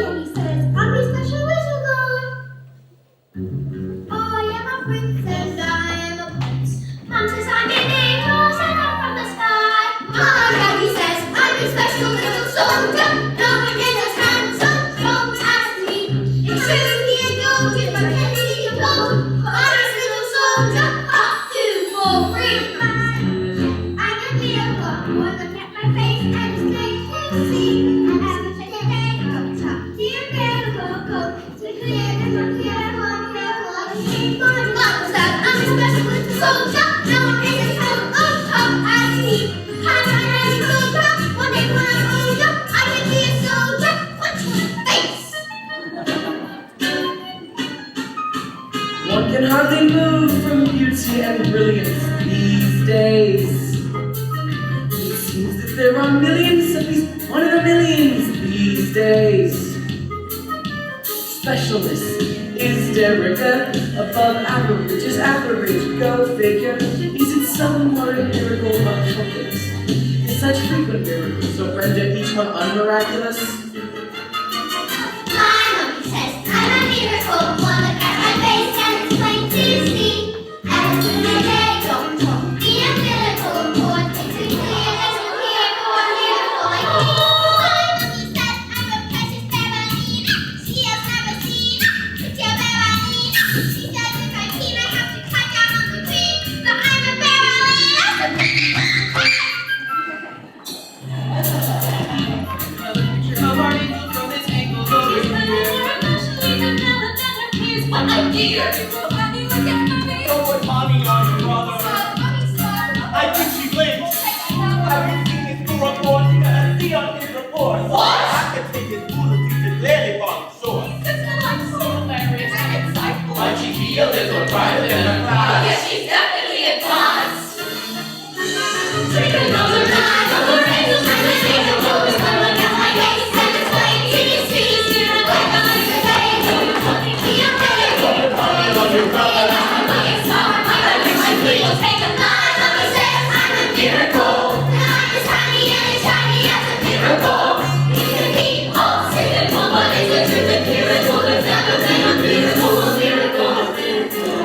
and he says, I'm his special little guy. I am a princess, I am a prince. Mom says I'm an angel sent up from the sky. My daddy says I'm his special little soldier. No one is as handsome, strong as me. It's true he indulges, but can he indulge? I'm his little soldier, up to for free. I'm a miracle, one look at my face and it's plain to see. I have a special day, come top, dear miracle, come to clear the miracle, miracle. My mom said I'm a special little soldier. No one is as handsome as me. I'm a ready soldier. One day when I'm older, I can be a soldier. Punch my face. One can hardly move from beauty and brilliance these days. It seems that there are millions, at least one in a million these days. Specialness is Derrida, above average is average, go figure. Is it some modern miracle of confidence? Is such frequent miracles so render each one unmiraculous? My mommy says I'm a miracle. One look at my face and it's plain to see. And it's a day, don't talk. Be a miracle, important things to clear. There's no here for a miracle like me. My mommy says I'm a precious ballerina. She has never seen a prettier ballerina. She says if I'm keen, I have to cut down on the tree. So I'm a ballerina. Another picture of our angel from this angle over here. What a dear! Don't put mommy on your brother. I think she blinked. Have you seen his new report? You gotta see on his report. What? I can take his bulletin to clearly from the source. Might she be a little brighter than the clouds? Yes, she's definitely advanced. Drinking all the night, all the angels and the angel rose. One look at my face and it's plain to see. Spirit like on his face, so you want me to be a miracle. Mommy on your brother. Take a line, mommy says I'm a miracle. The light is tiny and it's shiny as a miracle. It's a neat, all simple, but it's a truth of miracle. There's never been a miracle, a miracle, a miracle.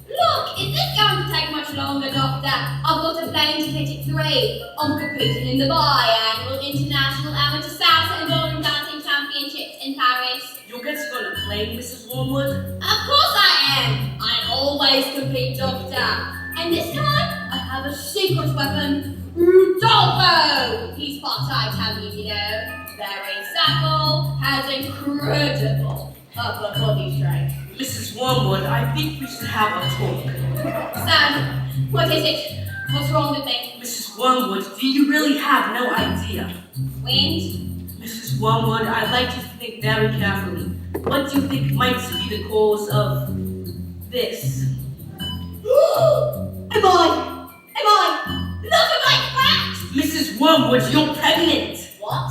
Look, is this going to take much longer, Doctor? I've got a plane ticket at 3. I'm competing in the biannual International Amateur Salsa and Ballroom Dancing Championships in Paris. You're getting on a plane, Mrs. Wormwood? Of course I am. I always compete, Doctor. And this time, I have a secret weapon, Rudolpho. He's part Italian, you know. Very supple, has incredible upper body strength. Mrs. Wormwood, I think we should have a talk. Sam, what is it? What's wrong with me? Mrs. Wormwood, do you really have no idea? Wind? Mrs. Wormwood, I'd like to think very carefully. What do you think might be the cause of this? Am I? Look at my cracks! Mrs. Wormwood, you're pregnant! What?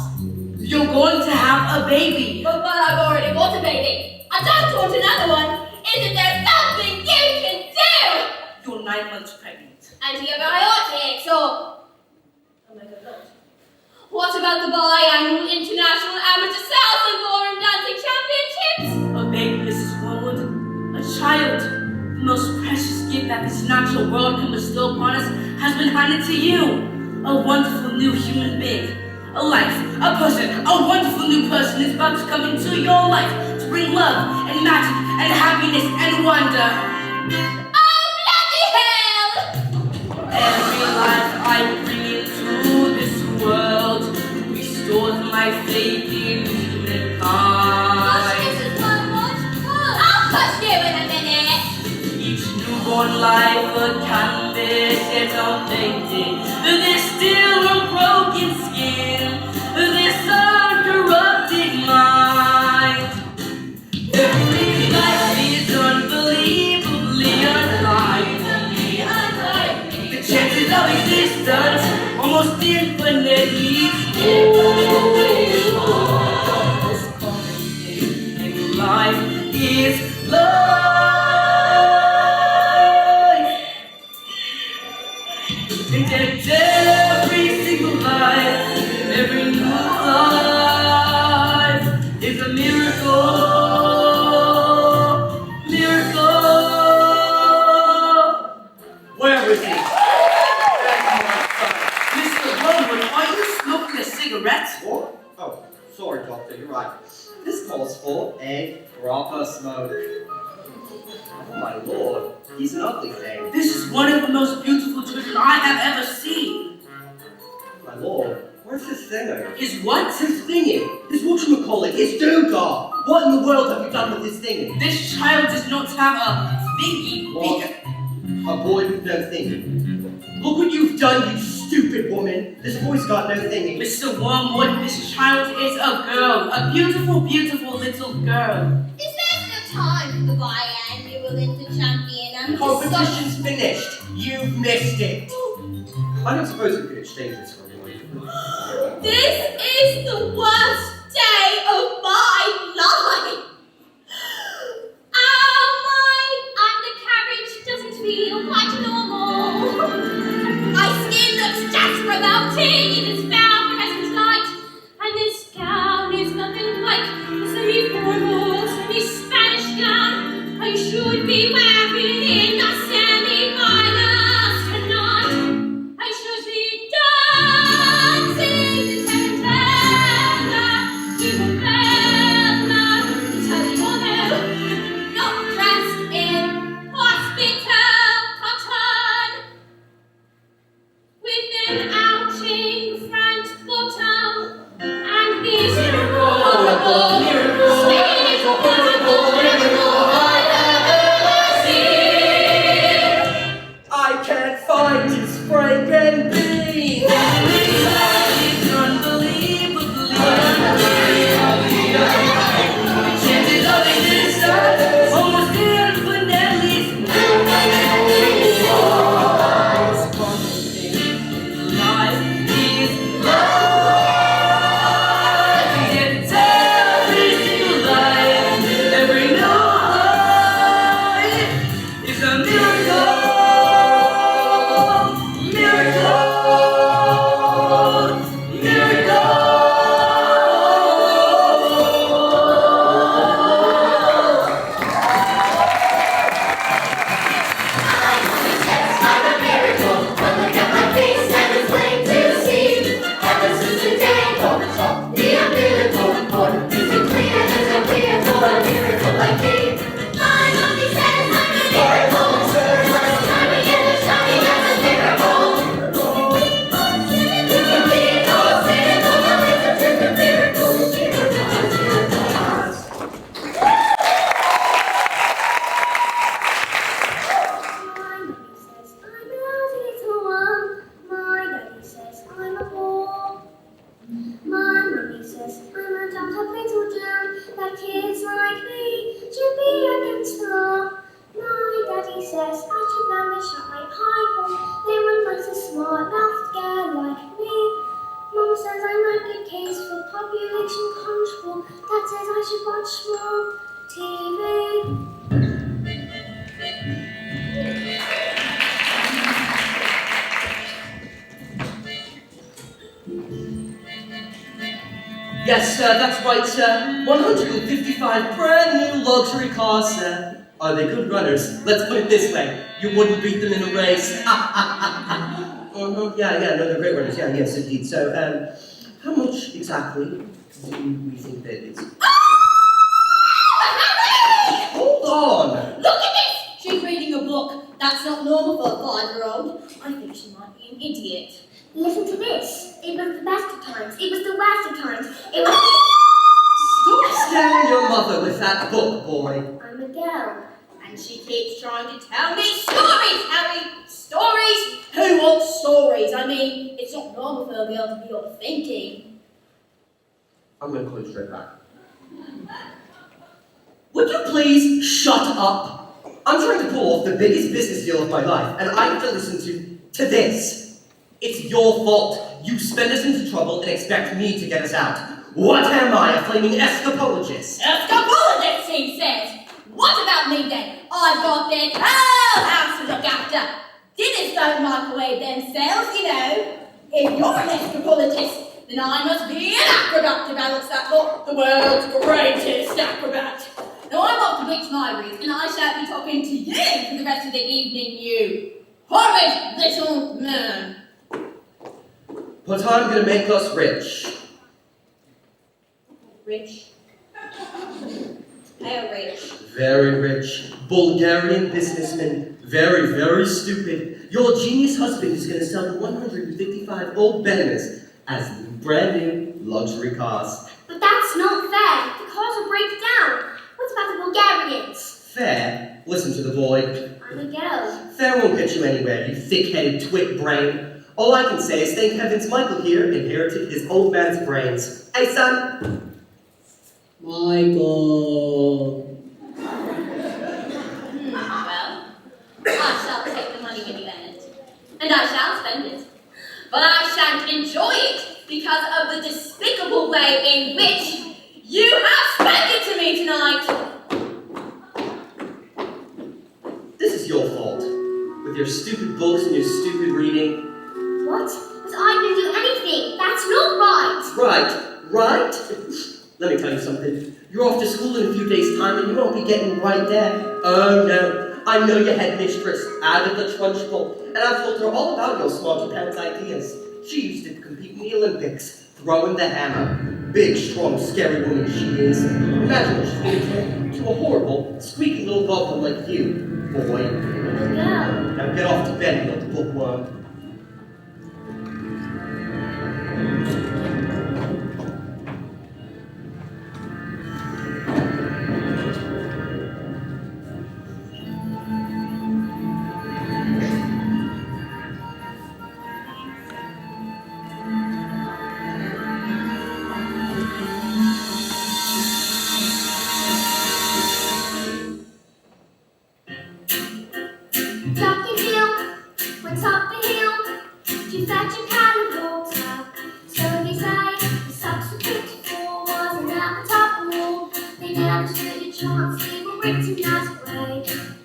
You're going to have a baby! But I've already got a baby. I don't want another one. Isn't there something you can do? You're 9 months pregnant. Antibiotics or... Oh my God. What about the biannual International Amateur Salsa and Ballroom Dancing Championships? A baby, Mrs. Wormwood. A child. The most precious gift that this natural world can bestow upon us has been handed to you. A wonderful new human being. A life, a person, a wonderful new person is about to come into your life to bring love and magic and happiness and wonder. Oh, bloody hell! Every life I bring into this world restores my faith in humankind. Mrs. Wormwood? I'll push you in a minute. Each newborn life a canvas yet unpainted. There's still unbroken skin. This uncorrupted mind. Every life is unbelievably unlikely. The chances of existence life is life. And every single life, every new life is a miracle. Where is he? Mr. Rowan, are you smoking a cigarette? What? Oh, sorry, Doctor, you're right. This calls for a proper smoke. Oh, my lord, he's an ugly thing. This is one of the most beautiful children I have ever seen. My lord, where's his singer? Is what? His thingy, his whatchamacallit, his doodah. What in the world have you done with his thingy? This child does not have a thingy. What? A boy with no thingy. Look what you've done, you stupid woman. This boy's got no thingy. Mr. Wormwood, this child is a girl. A beautiful, beautiful little girl. Is there still time for the biennial Olympic champion and Competition's finished. You've missed it. I don't suppose we could exchange this for a boy. This is the worst day of my life. Oh, my undercarriage doesn't feel quite normal. My skin looks jasper melting in this phosphorescent light, and this gown is nothing like the semi-formal, semi-Spanish gown I should be wearing in a semi-finals tonight. I should be dancing to Tarantella, to Bella, to Talione, not dressed in hospital cotton, with an outing front bottom, and these horrible, sweet, horrible miracle I've ever seen. I can't find his friggin' bean. It's unbelievably chances of existence, almost infinitely. Life is life. It's every single life, every new life is a miracle. Miracle. Miracle. I'm a miracle. But look at my face and it's plain to see. Ever since the day on the top, the umbilical cord is as clear as a clear for a miracle like me. My mommy says I'm a miracle. Shiny and a shiny, that's a miracle. You can be all cynical, but listen to the miracle. My mommy says I'm a lousy little one. My daddy says I'm a bore. My mommy says I'm a dumped-up little gem that kids like me should be against the law. My daddy says I should learn to shut my high hole. They would like a smart-mouthed girl like me. Mum says I'm a good case for population control. Dad says I should watch more TV. Yes, sir, that's right, sir. 155 brand new luxury cars, sir. Are they good runners? Let's put it this way. You wouldn't beat them in a race. Yeah, no, they're great runners. Yeah, yes, indeed. So, how much exactly do we think that is? Hold on. Look at this! She's reading a book. That's not normal for a 5-year-old. I think she might be an idiot. Listen to this. It was the best of times. It was the worst of times. It was. Stop scaring your mother with that book, boy. I'm a girl. And she keeps trying to tell me stories, Harry! Stories? Who wants stories? I mean, it's not normal for a girl to be all thinking. I'm going to call you straight back. Would you please shut up? I'm trying to pull off the biggest business deal of my life, and I have to listen to this. It's your fault. You spend us into trouble and expect me to get us out. What am I, a flaming escapologist? Escapologist, he I've got this whole house to look after. Dinners don't microwave themselves, you know. If you're an escapologist, then I must be an acrobat to balance that lot, the world's greatest acrobat. Now I'm off to bleach my wreath, and I shall be talking to you for the rest of the evening, you horrid little man. But I'm gonna make us rich. Rich? How rich? Very rich. Bulgarian businessman. Very, very stupid. Your genius husband is gonna sell the 155 old Benemers as brand new luxury cars. But that's not fair. The cars will break down. What about the Bulgarians? Fair? Listen to the boy. I'm a girl. Fair won't get you anywhere, you thick-headed twit brain. All I can say is thank heavens Michael here inherited his old man's brains. Hey, son! Michael. Well, I shall take the money when you earn it, and I shall spend it. But I shan't enjoy it because of the despicable way in which you have spent it to me tonight. This is your fault. With your stupid books and your stupid reading. What? But I didn't do anything. That's not right. Right? Let me tell you something. You're off to school in a few days' time and you won't be getting right there. Oh no. I know your headmistress, out of the trunch bowl, and I've told her all about your smarty pants ideas. She used to compete in the Olympics, throwing the hammer. Big, strong, scary woman she is. Imagine what she's going to turn to a horrible, squeaky little goblin like you, boy. I'm a girl. Now get off to bed, you little bookworm. Top the hill, went up the hill, to fetch a can of water. So they say the subsequent four wasn't at the top of the wall. They never stood a chance, they were written as grey,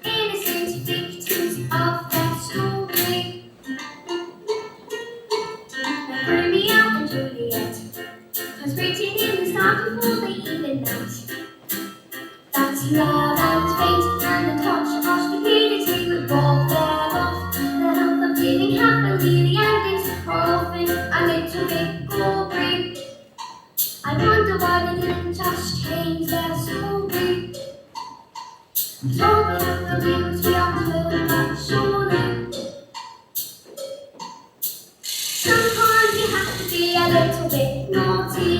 innocent victims of their story. Like Romeo and Juliet, 'cause written in the start before they even met. That's love and fate and a touch of stupidity would rob them of the health of living happily. The endings are often a little bit gory. I wonder why they didn't just change their story. All we have to do is we are told that surely. Sometimes you have to be a little bit naughty.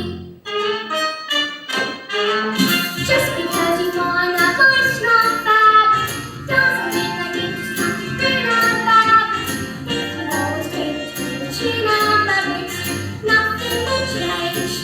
Just because you find that life's not bad doesn't mean that you just have to grin and bad. If you always pay between the tune and beverage, nothing will change.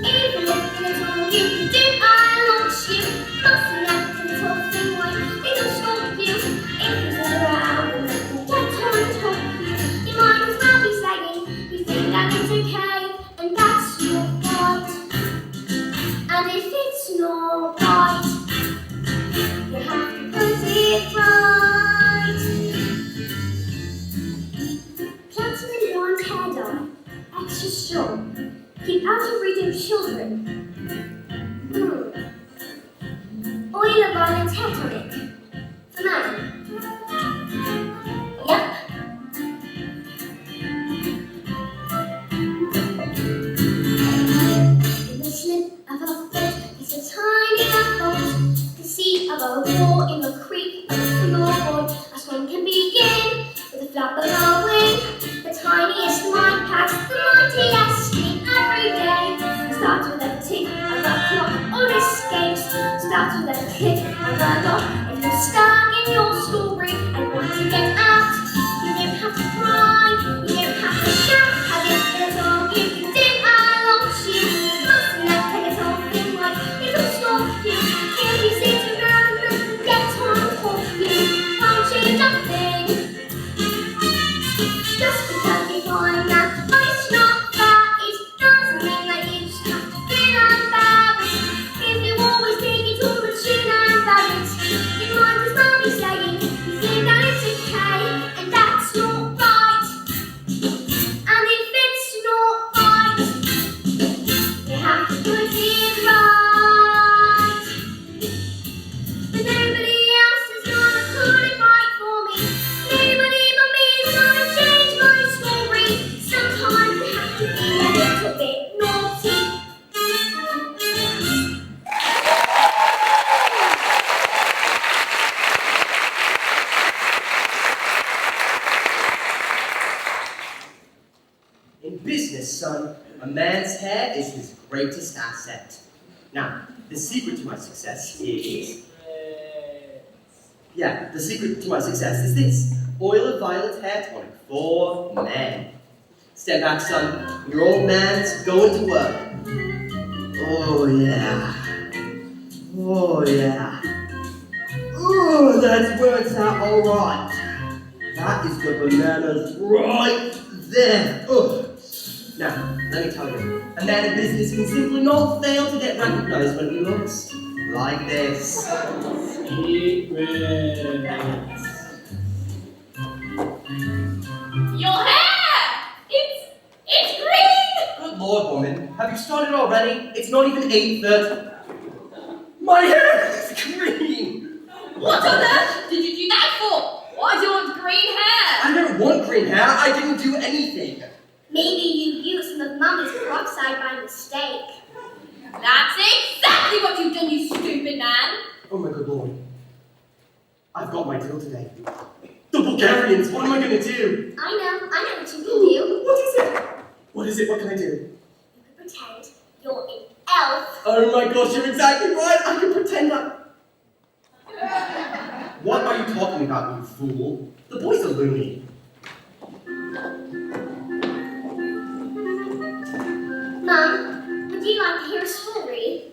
Even looking at all you can do, I launch you. Mustn't let the little thing like it'll stop you. If it's around and let them get on top of you, you might as well be saying you think that it's okay and that's your right. And if it's not right, you have to put it right. Platinum blonde hair dye, extra strong. Keep out of reading children. Oil of violet hair tonic. For men. Yep. In the slip of a foot is a tiny apple. The seed of a wall in the creek of a floorboard. As one can begin with a flap of a wing. The tiniest mind packs the mightiest thing every day. It starts with a tick of a clock or escapes. Starts with a click of a lock. If you're stuck in your story and want to get out, you don't have to cry, you don't have to shout. Have it, that's all you can do. I launch you. Mustn't let the little thing like it'll stop you. If you sit around and get on top of you, won't change a thing. Just because you find that life's not fair, it doesn't mean that you just have to feel embarrassed. If you always take it all the tune and balance, greatest asset. Now, the secret to my success is... Yeah, the secret to my success is this. Oil of violet hair tonic for men. Stand back, son. Your old man's going to work. Oh, yeah. Oh, yeah. Oh, that works out all right. That is the bananas right there. Ugh. Now, let me tell you, a man in business can simply not fail to get recognized when he looks like this. Your hair! It's green! Good Lord, woman, have you started already? It's not even 8:30. My hair is green! What on earth did you do that for? Why do you want green hair? I never want green hair. I didn't do anything. Maybe you used some of Mummy's peroxide by mistake. That's exactly what you've done, you stupid man. Oh my good Lord. I've got my deal today. The Bulgarians, what am I going to do? I know what you can do. What is it? What is it? What can I do? You can pretend you're an elf. Oh my gosh, you're exactly right. I can pretend What are you talking about, you fool? The boy's a loony. Mum, would you like to hear a story?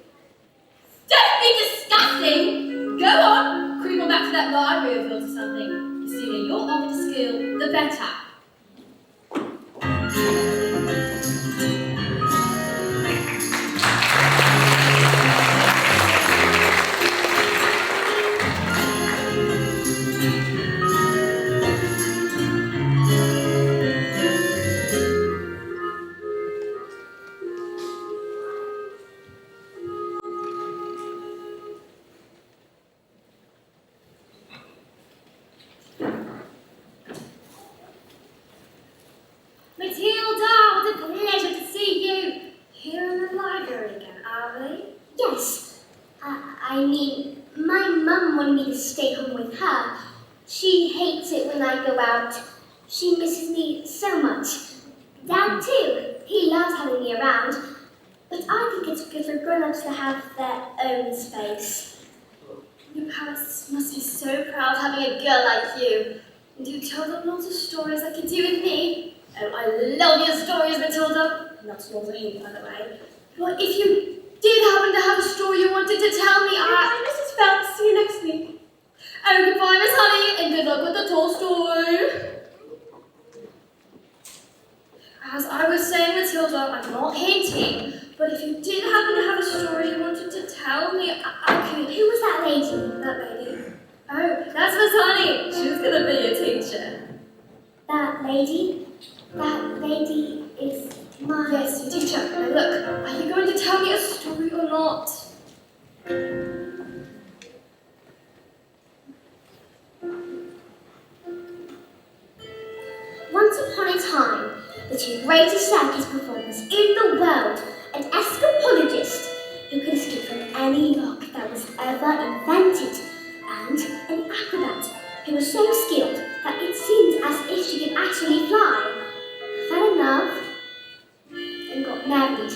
Don't be disgusting! Go on, creep on back to that library or filter something. The sooner you're off to school, the better. Matilda, what a pleasure to see you. Here in the library again, are we? Yes. I mean, my mum wanted me to stay home with her. She hates it when I go out. She misses me so much. Dad too. He loves having me around. But I think it's good for grown-ups to have their own space. Your parents must be so proud having a girl like you. And you tell them lots of stories like you do with me. Oh, I love your stories, Matilda. Not yours or you, by the way. Well, if you did happen to have a story you wanted to tell me, Goodbye, Mrs. Phelps. See you next week. Oh, goodbye, Miss Honey, and good luck with the Tolstoy. As I was saying, Matilda, I'm not hinting, but if you did happen to have a story you wanted to tell me, I could. Who was that lady? That lady. Oh, that's Miss Honey. She's gonna be a teacher. That lady? That lady is my... Yes, your teacher. Now look, are you going to tell me a story or not? Once upon a time, the two greatest circus performers in the world, an escapologist who could escape from any lock that was ever invented, and an acrobat who was so skilled that it seemed as if she could actually fly, fell in love, and got married.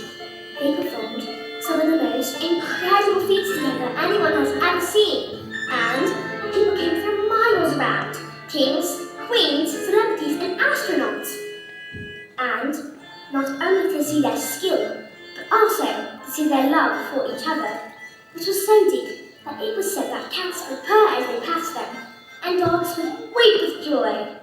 They performed some of the most incredible feats together anyone has ever seen, and people came from miles around, kings, queens, celebrities, and astronauts. And not only to see their skill, but also to see their love for each other, which was so deep that it was said that cats would purr as they passed them, and dogs would weep with joy.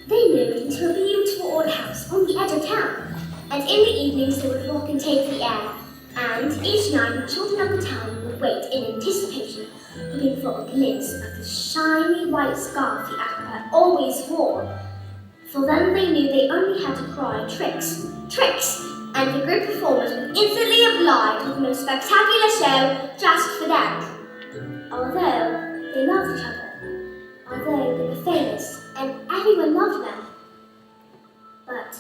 They moved into a beautiful old house on the edge of town, and in the evenings they would walk and take the air, and each night the children of the town would wait in anticipation, hoping for a glimpse of the shiny white scarf the acrobat always wore. For then they knew they only had to cry tricks, tricks, and the group performers would instantly oblige with the most spectacular show just for them. Although they loved each other, although they were famous and everyone loved them, but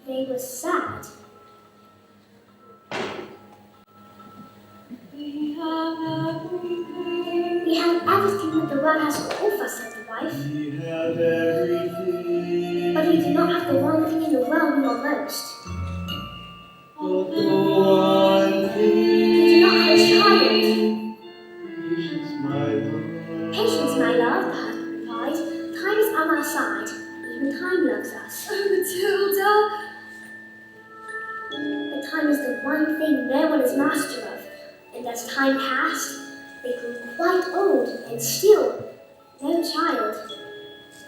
they were sad. We have everything that the world has to offer, said the wife. We have everything. But we do not have the one thing in the world we want most. Did you not have a child? Patience, my love, the husband replied. Time is on our side. Even time loves us. Oh, Matilda! But time is the one thing no one is master of. And as time passed, they grew quite old and still no child.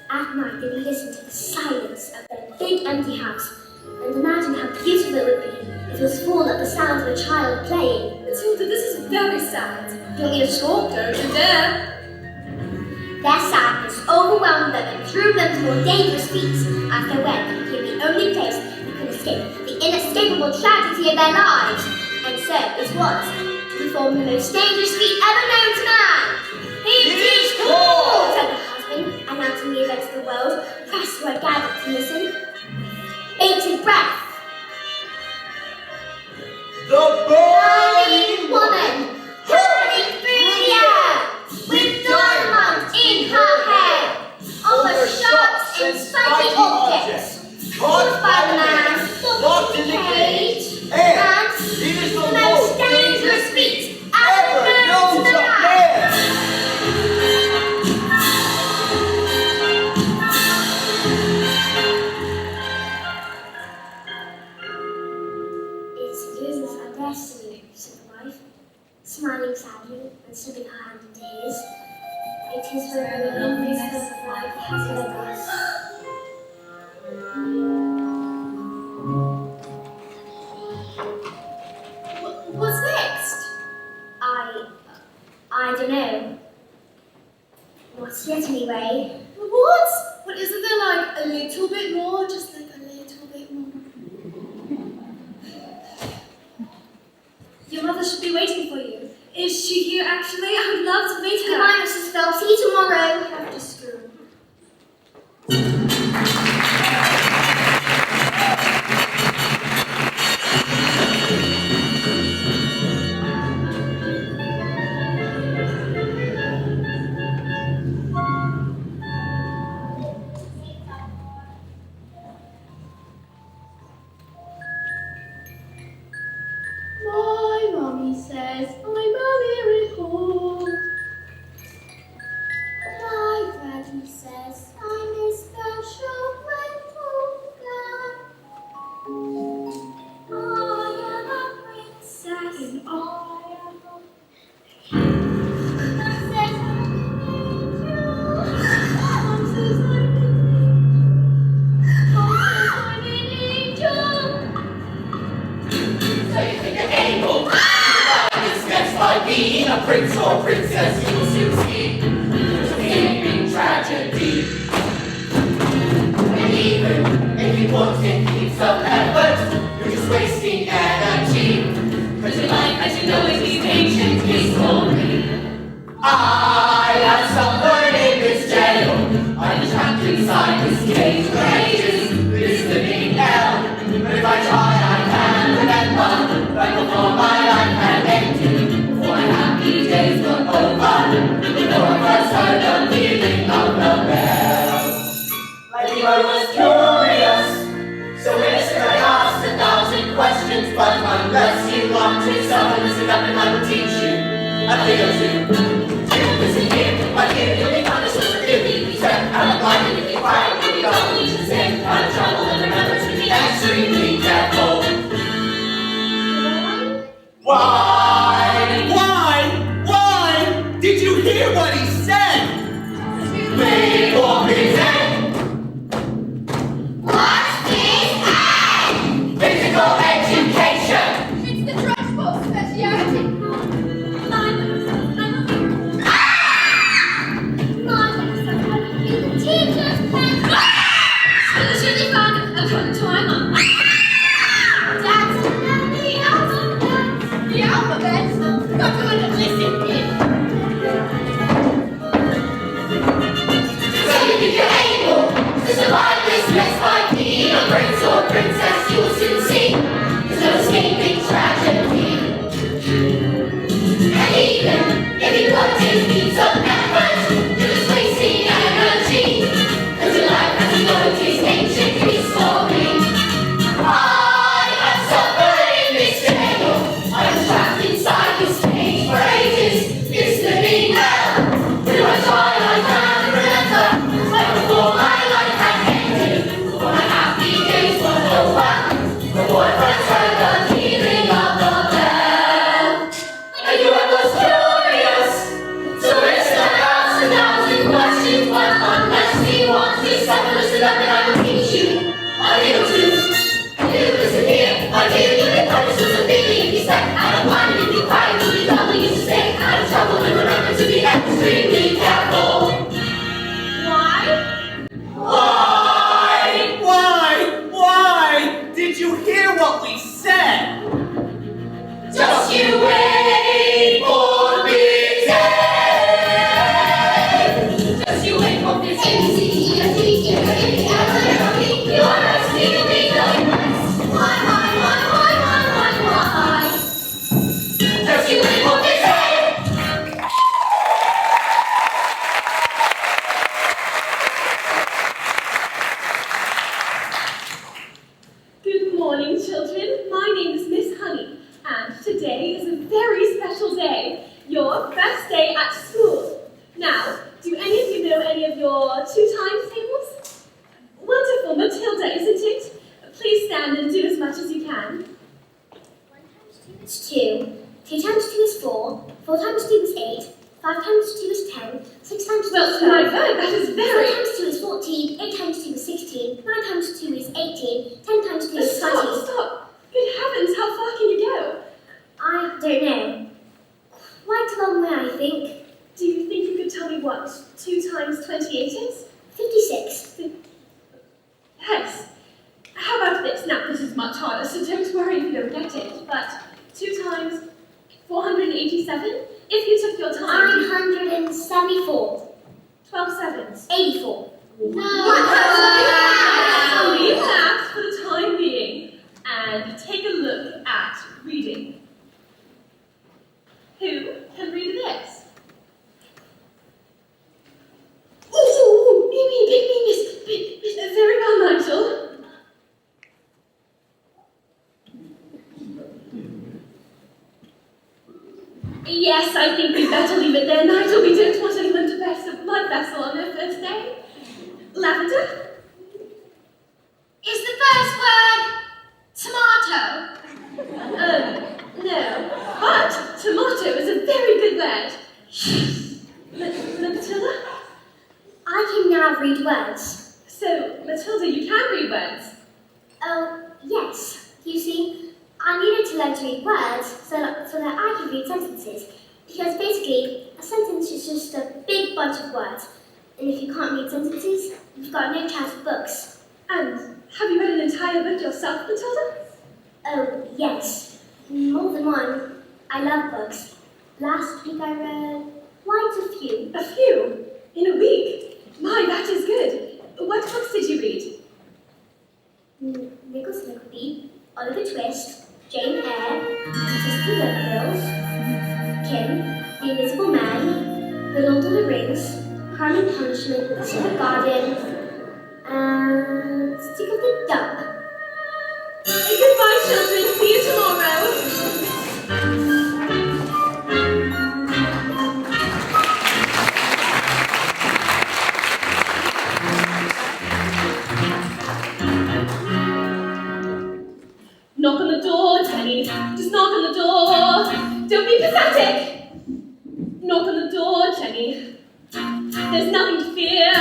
At night they would listen to the silence of their big empty house and imagine how beautiful it would be if it was full of the sounds of a child playing. Matilda, this is very sad. Don't be a scold, Don't you dare! Their sadness overwhelmed them and threw them to more dangerous feats as their wed became the only place they could escape the inescapable tragedy of their lives. And so it was to perform the most dangerous feat ever known to man. It is cool, said the husband, announcing the events of the world. Press who had gathered to listen. Bated breath. The Burning woman, hurling through the air, with dynamite in her hair, over sharp and spiky objects, caused by the man locked in the cage, and it is the most dangerous feat ever known to man. It is our destiny, said the wife, smiling sadly and slipping her hand into his. It is where the loneliness of life has led us. What's next? I don't know. Not yet anyway. What? But isn't there like a little bit more? Just like a little bit more. Your mother should be waiting for you. Is she here actually? I would love to meet her. Goodbye, Mrs. Phelps. See you tomorrow. After school. My mommy says I'm a miracle. My daddy says I'm a special little girl. I am a princess. And I am Mom says I'm an angel. Mom says I'm an angel. So you think you're able to survive steps by being a prince or princess, you will soon see there's a gaping tragedy. And even if you want to keep some effort, you're just wasting energy. Cause your life as you know it is ancient history. I have suffered in this jail. I'm trapped inside this cage for ages. This living hell. But if I try, I can remember that before my life had ended, before my happy days were over, before I first heard the pealing of the bell. Like you, I was curious, so innocent I asked 1,000 questions, but unless you want to someone listen up and I will teach you a thing or two. You listen here, but here you'll be punished with forgiving. Step out of line and if you quiet, you'll be gone. You should stay out of trouble and remember to be extremely careful. Why? Did you hear what he said? Play for his head. What's this? Physical education. It's the transport speciality. The teacher's pen. School should be fun according to my mum. That's the alphabet. The alphabet? Not going to listen in. So you think you're able to survive this mess by being a prince or princess, you will soon see there's no escaping tragedy. And even if you want to keep some effort, you're just wasting energy. Cause your life as you know it is ancient history. I have suffered in this you wait for Big Ted? Just you wait for Big Ted. You're a sneaky why? Just you wait for Big Ted. Good morning, children. My name is Miss Honey, and today is a very special day, your first day at school. Now, do any of you know any of your 2 times tables? Wonderful, Matilda, isn't it? Please stand and do as much as you can. 1 times 2 is 2. 2 times 2 is 4. 4 times 2 is 8. 5 times 2 is 10. 6 times 2 Well, is 12. my word, that is 4 very... times 2 is 14. 8 times 2 is 16. 9 times 2 is 18. 10 times 2 is 20. Stop! Good heavens, how far can you go? I don't know. Quite a long way, I think. Do you think you could tell me what 2 times 28 is? 56. Yes. How about this? Now, this is much harder, so don't worry if you don't get it. But 2 times 487? If you took your time... 974. 12 sevens. 84. Leave that for the time being and take a look at reading. Who can read this? Ooh, me, miss. Very well, Nigel. Yes, I think we'd better leave it there, Nigel. We don't want anyone to burst a blood vessel on their first day. Lavender? Is the first word tomato? No. But tomato is a very good word. Matilda? I can now read words. So, Matilda, you can read words. Oh, yes. You see, I needed to learn to read words so that I could read sentences. Because basically, a sentence is just a big bunch of words. And if you can't read sentences, you've got no chance of books. And have you read an entire book yourself, Matilda? Oh, yes. More than one. I love books. Last week I read quite a few. A few? In a week? My, that is good. What books did you read? Nicholas Nickleby, Oliver Twist, Jane Eyre, Sister Littlefields, Kim, The Invisible Man, The Lord of the Rings, Crime and Punishment, The Secret Garden, and Stick of the Dump. Goodbye, children. See you tomorrow. Knock on the door, Jenny. Just knock on the door. Don't be pathetic. Knock on the door, Jenny. There's nothing to fear.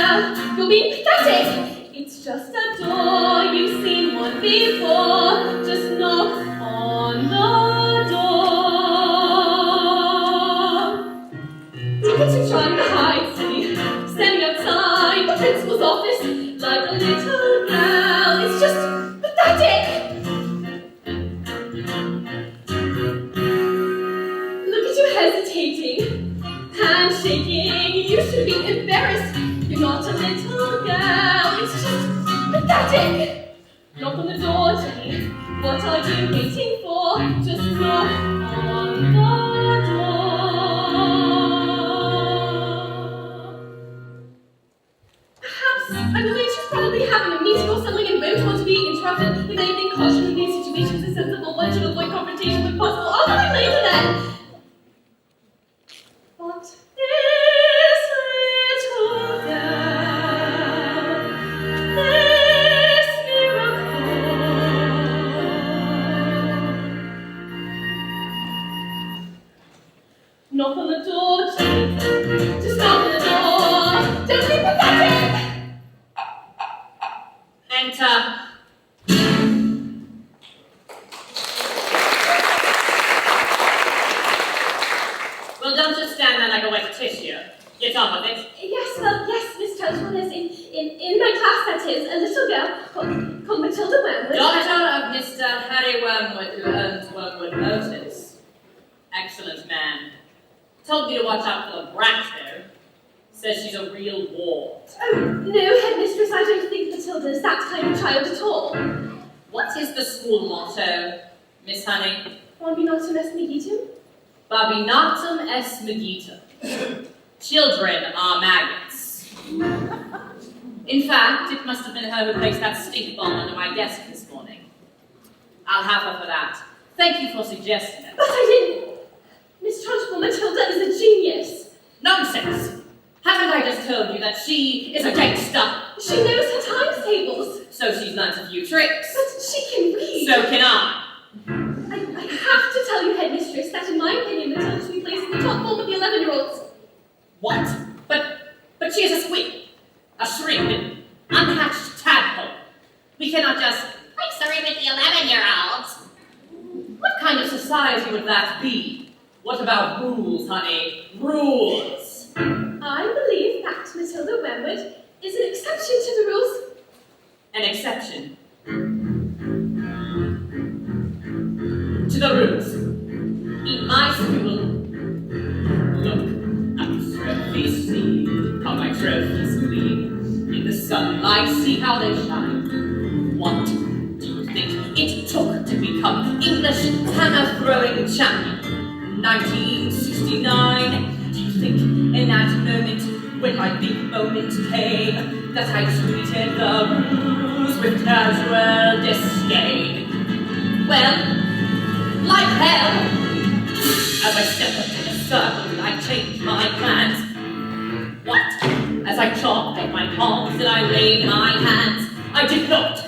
You're being pathetic. It's just a door. You've seen one before. Just knock on the door. Look at you trying to hide, Jenny. Standing outside the principal's office like a little girl. It's just pathetic. Hesitating, hand shaking, you should be embarrassed. You're not a little girl, it's just pathetic. Knock on the door, Jenny. What are you waiting for? Just knock on the door. Perhaps, I believe she's probably having a meeting or something and won't want to be interrupted. If anything, caution in these situations is sensible. One should avoid confrontation when possible. I'll come back later then. But this little girl, this miracle. Knock on the door, Jenny. Just knock on the door. Don't be pathetic. Enter. Well, don't just stand there like a wet tissue. Get on with it. Yes, Miss Trudgewood, in my class, that is, a little girl called Matilda Wormwood. Daughter of Mr. Harry Wormwood, who owns Wormwood Motors. Excellent man. Told me to watch out for the brat, though. Says she's a real wart. Oh, no, headmistress, I don't think Matilda's that kind of child at all. What is the school motto, Miss Honey? Bambinatum est megitum? Babinatum est megitum. Children are maggots. In fact, it must have been her who placed that stink bomb under my desk this morning. I'll have her for that. Thank you for suggesting it. But I didn't. Miss Trunchbull, Matilda is a genius. Nonsense! Haven't I just told you that she is a gangster? She knows her times tables. So she's learnt a few tricks. But she can read. So can I. I have to tell you, headmistress, that in my opinion, Matilda should be placed in the top form of the 11-year-olds. What? But she is a squib, a shrimp, an unhatched tadpole. We cannot just Place her in with the 11-year-olds. What kind of society would that be? What about rules, honey? Rules! I believe that Matilda Wentworth is an exception to the rules. An exception. To the rules. In my school, look at the trophies, see how my trophies gleam. In the sunlight, see how they shine. What do you think it took to become English hammer-throwing champion? 1969. Do you think in that moment, when my big moment came, that I treated the rules with casual disdain? Well, like hell, as I stepped up to the circle, I changed my plans. What? As I chopped at my palms, did I wave my hands? I did not.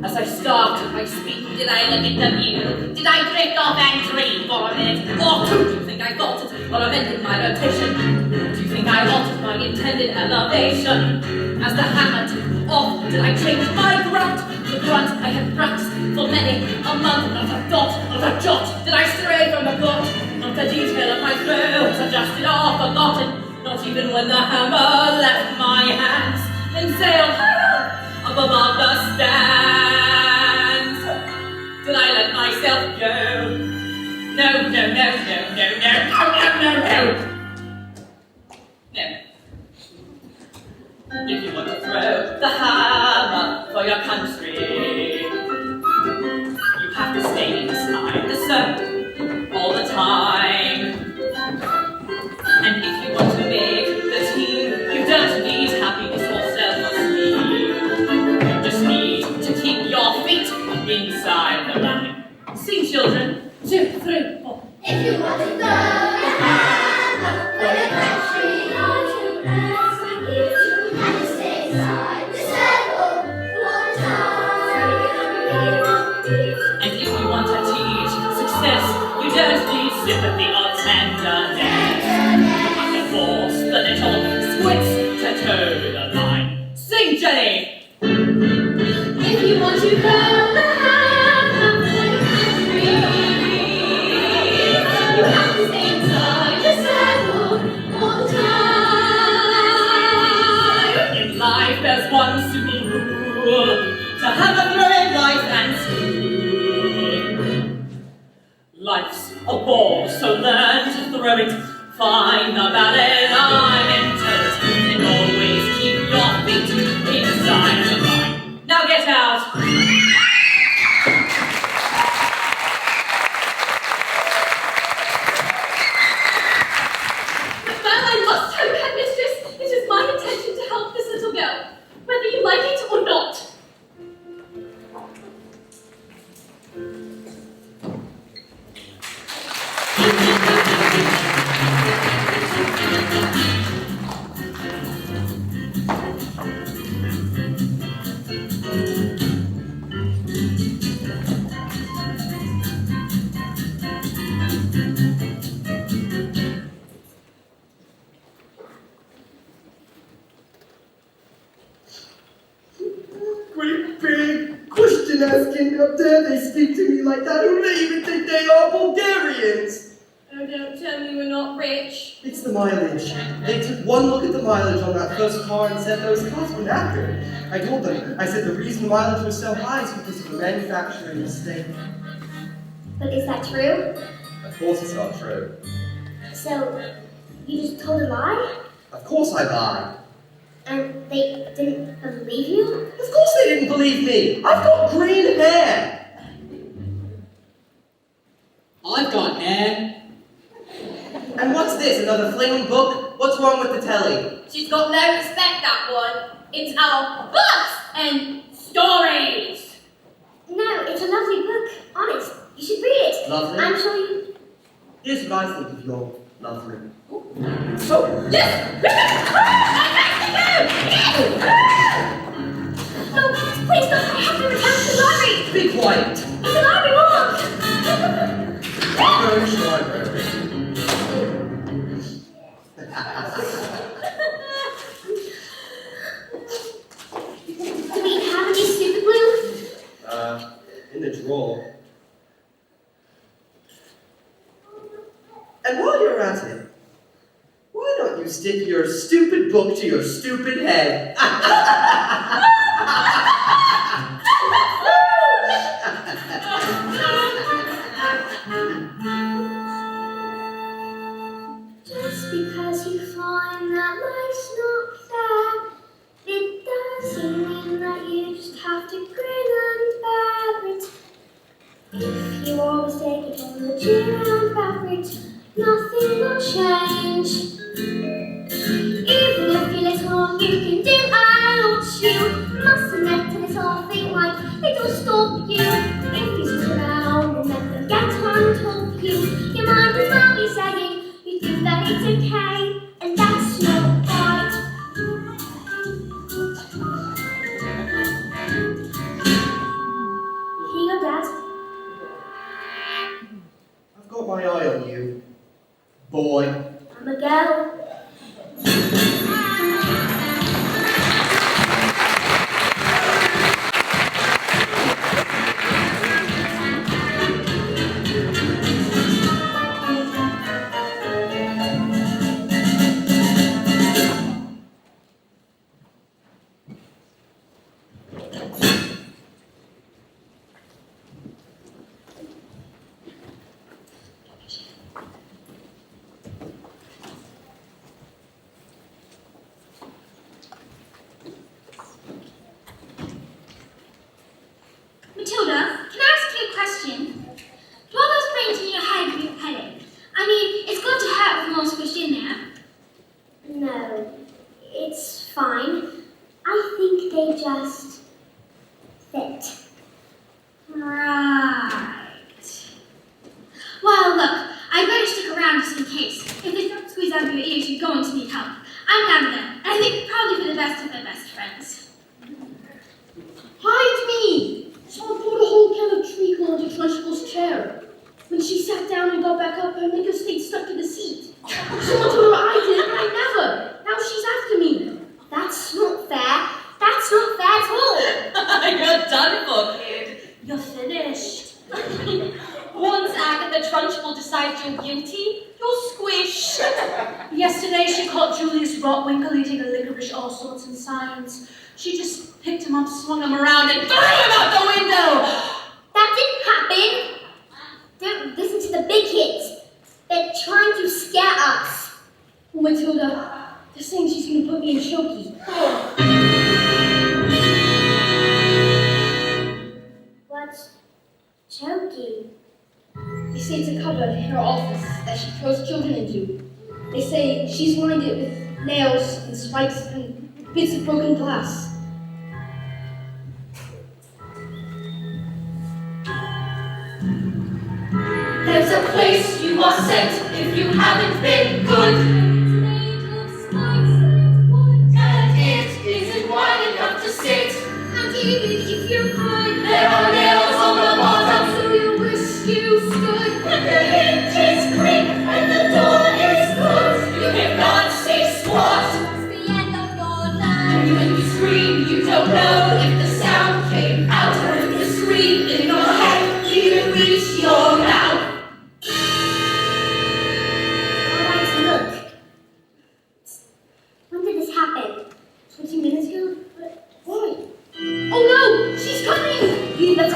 As I started my speech, did I look at the view? Did I drift off and dream for a minute or two? Do you think I thought it or amended my rotation? Do you think I altered my intended elevation? As the hammer tipped off, did I change my grunt? The grunt I had practiced for many a month. Not a thought, not a jot, did I stray from the plot? Not a detail of my throw was adjusted or forgotten. Not even when the hammer left my hands and sailed higher up above the stands. Did I let myself go? No, no, no, no, no, no, no, no, no, no. No. If you want to throw the hammer for your country, you have to stay inside the circle all the time. And if you want to make the team, you don't need happiness or self-esteem. You just need to keep your feet inside the line. Sing, children. 2, 3, 4. If you want to throw your hammer for your country, you have to stay inside the circle all the time. And if you want to teach success, you don't need sympathy or tenderness. You have to force the little squits to toe the line. Sing, Jenny! If you want to throw the hammer for your country, you have to stay inside the circle all the time. In life there's one simple rule, to have a throwing life and school. Life's a ball, so learn to throw it. Find the ballet line and toe it. And always keep your feet inside the line. Now get out! Well, I must tell you, headmistress, it is my intention to help this little girl, whether you like it or not. Great big question-asking up there, they speak to me like that. Who do they even think they are? Bulgarians! Oh, don't tell me we're not rich. It's the mileage. They took one look at the mileage on that first car and said those cars were accurate. I told them, I said the reason mileage was so high is because of the manufacturing mistake. But is that true? Of course it's not true. So, you just told a lie? Of course I lied. And they didn't believe you? Of course they didn't believe me. I've got green hair. I've got hair. And what's this, another flaming book? What's wrong with the telly? She's got no respect, that one. It's our books and stories. No, it's a lovely book. Honest. You should read it. Lovely? I'm sure you... Here's what I think of your lovely. So, No, please don't. I have to return to the library. be quiet. It's a library walk. Approach library. Do we have any super glue? In the drawer. And while you're at it, why don't you stick your stupid book to your stupid head? Just because you find that life's not fair, it doesn't mean that you just have to grin and bear it. If you always take it on the chin and bear it, nothing will change. Even if you let all you can do, I want you. Mustn't let this whole thing right, it'll stop you. If you sit around and let them get on top of you, your mind as well be saying you think that it's okay, and that's not right. Here you go, Dad. I've got my eye on you, boy. I'm a girl. Matilda, can I ask you a question? Do all those brains in your head give you a headache? I mean, it's going to hurt with more squished in there. No, it's fine. I think they just fit. Right. Well, look, I'd better stick around just in case. If they don't squeeze out of your ears, you're going to need help. I'm Navida, and I think probably for the best of their best friends. Hi, it's me! Someone poured a whole can of treacle into Trunchbull's chair. When she sat down and got back up, her makeup stayed stuck to the seat. Someone told her I did it, and I never. Now she's after me. That's not fair. That's not fair at all. You're done for, kid. You're finished. Once Agatha Trunchbull decides you're guilty, you're squished. Yesterday she caught Julius Rotwinkle eating a licorice all sorts and signs. She just picked him up, swung him around, and threw him out the window! That didn't happen. Don't listen to the big kids. They're trying to scare us. Matilda, they're saying she's going to put me in Shoki. What's choky? They say it's a cupboard in her office that she throws children into. They say she's lined it with nails and spikes and bits of broken glass. There's a place you are sent if you haven't been good. And it isn't wide enough to sit. And even if you could, There are nails on the bottom. so you wish you stood. When the hinges creak and the door is closed, you cannot say squat. That's the end of your And life. when you scream, you don't know if the sound came out or if the scream in your head even reached your mouth. Alright, look. When did this happen? 20 minutes ago? Why? Oh no! She's coming! You look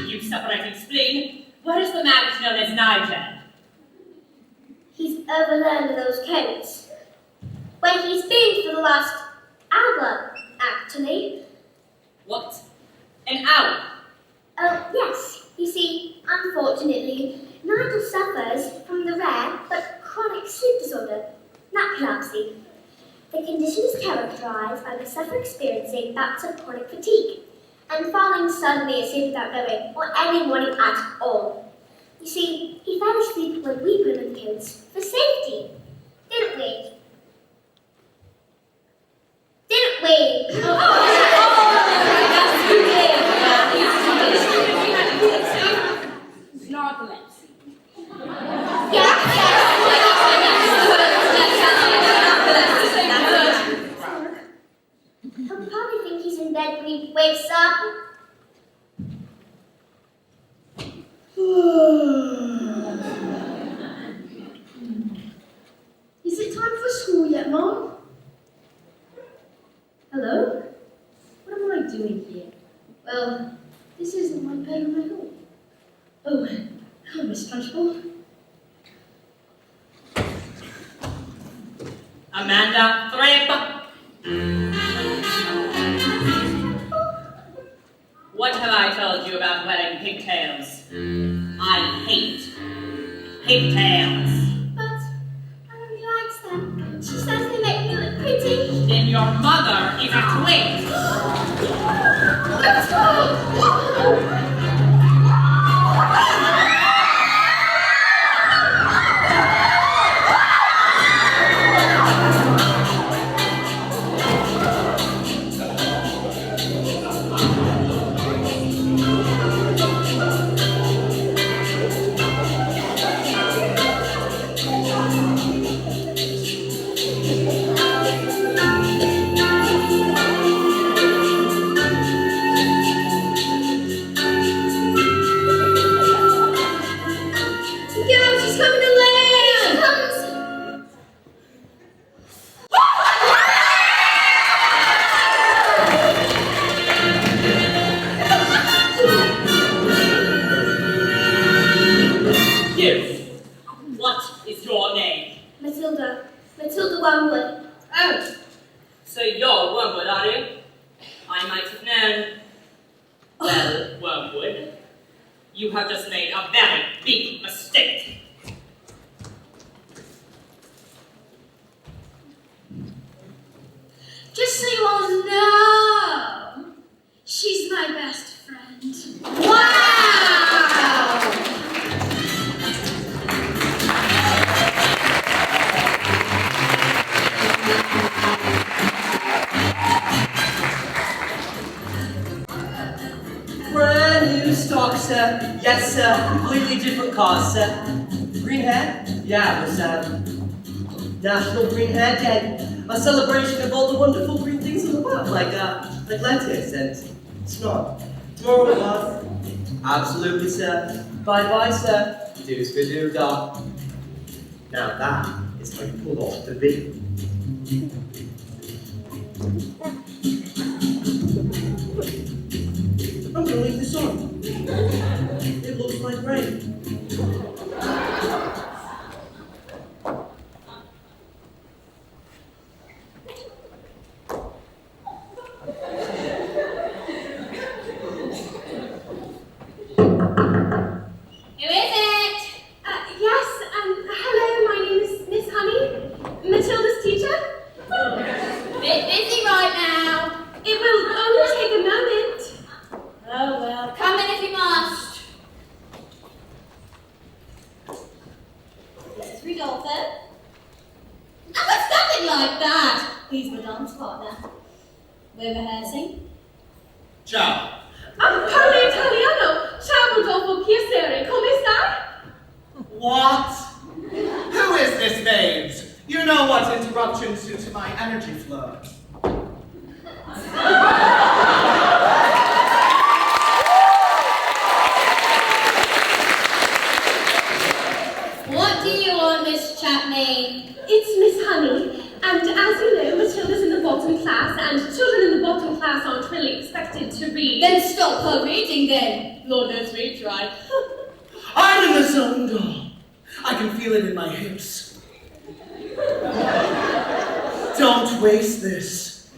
You separating spleen. What is the man known as Nigel? He's overlearned those codes. Where he's been for the last hour, actually. What? An hour? Oh, yes. You see, unfortunately, Nigel suffers from the rare but chronic sleep disorder, narcolepsy. The condition is characterized by the sufferer experiencing bouts of chronic fatigue and falling suddenly asleep without knowing or any warning at all. You see, he fell asleep when we put him in the codes for safety, didn't we? Didn't we? Yes, you did. Narcolepsy. He'll probably think he's in bed when he wakes up. Is it time for school yet, Mom? Hello? What am I doing here? Well, this isn't my bedroom at all. Oh, hello, Miss Trunchbull. Amanda Threep. What have I told you about wearing pigtails? I hate pigtails. But I really likes them. She says they make me look pretty. Then your mother is a twin. Let's go! What is your name? Matilda. Matilda Wormwood. Oh, so you're Wormwood, are you? I might have known. Well, Wormwood, you have just made a very big mistake. Just so you all know, she's my best friend. Wow! Brand new stock, sir. Yes, sir. Completely different cars, sir. Green hair? Yeah, it was National Green Hair Day. A celebration of all the wonderful green things in the world, like lettuce and snot. Tomorrow with us. Absolutely, sir. Bye-bye, sir. Do's for doo-dah. Now that is how you pull off the beat. I'm gonna leave this on. It looks like rain. Who is it? Yes, hello, my name is Miss Honey, Matilda's teacher. Bit busy right now. It will only take a moment. Oh well, come in if you must. This is Rodolfo. And what's standing like that? He's Madame's partner. We're rehearsing. Ciao. Parlo italiano. Ciao Rodolfo, piacere. Come stai? What? Who is this babes? You know what interruptions do to my energy flow. What do you want want, Miss Chapney? It's Miss Honey, and as you know, Matilda's in the bottom class, and children in the bottom class aren't really expected to read. Then stop her reading then. Lord knows we tried. I'm in the zone, doll. I can feel it in my hips. Don't waste this.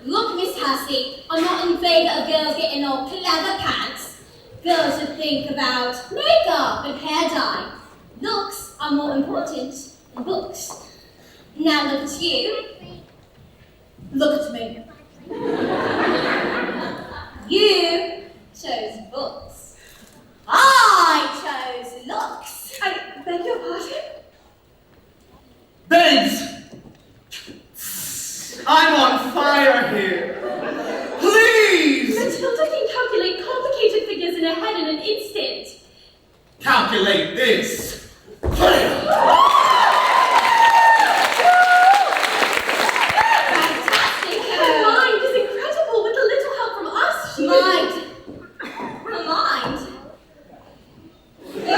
Look, Miss Hussey, I'm not in favour of girls getting all clever pants. Girls should think about makeup and hair dye. Looks are more important than books. Now look at you. Look at me. You chose books. I chose looks. I beg your pardon? Babes! I'm on fire here. Please! Matilda can calculate complicated figures in her head in an instant. Calculate this. Fantastic! Her mind is incredible with a little help from us. She Mind. Her mind. You really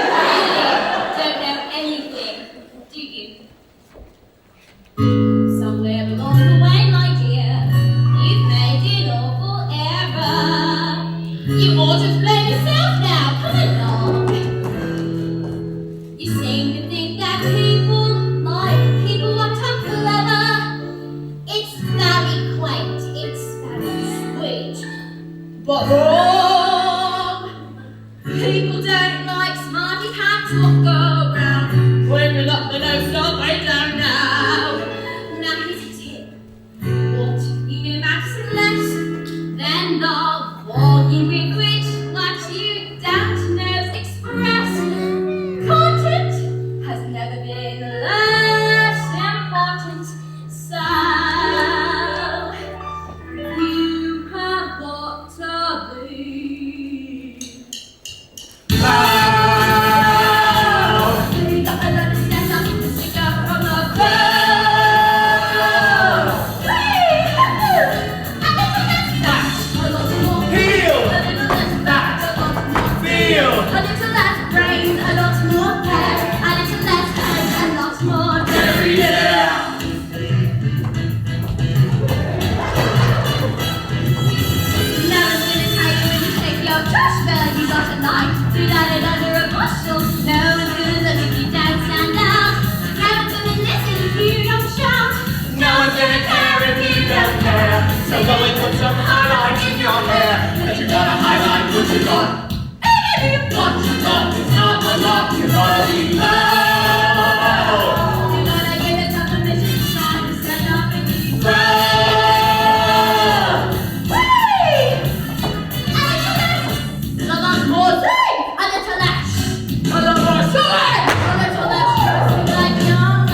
don't know anything, do you? Somewhere along the way, my dear, you've made an awful error. You ought to blame yourself now. Come along. You seem to think that people like are clever. It's very quaint. It's very sweet. But wrong. People don't like smarty pants what go around. Bringing up the nose all way down now. Now here's a tip. What you know matters less than the volume with which what you don't know express. Content has never been less important. So you have got to leave. You gotta learn to stand up and stick out from the crowd. A little less fast, a lot more. Heel. A little less fast, a lot more. Feel. A little less brains, a lot more hair. A little less hands, a lot more dairy. Yeah. No one's gonna tell you when you take your trash bag, you got a knife, without it under a bushel. No one's gonna look if you don't stand out. No one's gonna listen if you don't shout. No one's gonna care if you don't care. So go and put some highlights in your hair. If you gotta highlight what you got. What you got is not a lot. You gotta be loud. You gotta give it up a mission, try to stand up and be Proud. a lot more sing, a little less. A lot more sing, a little less. Trust me like you know.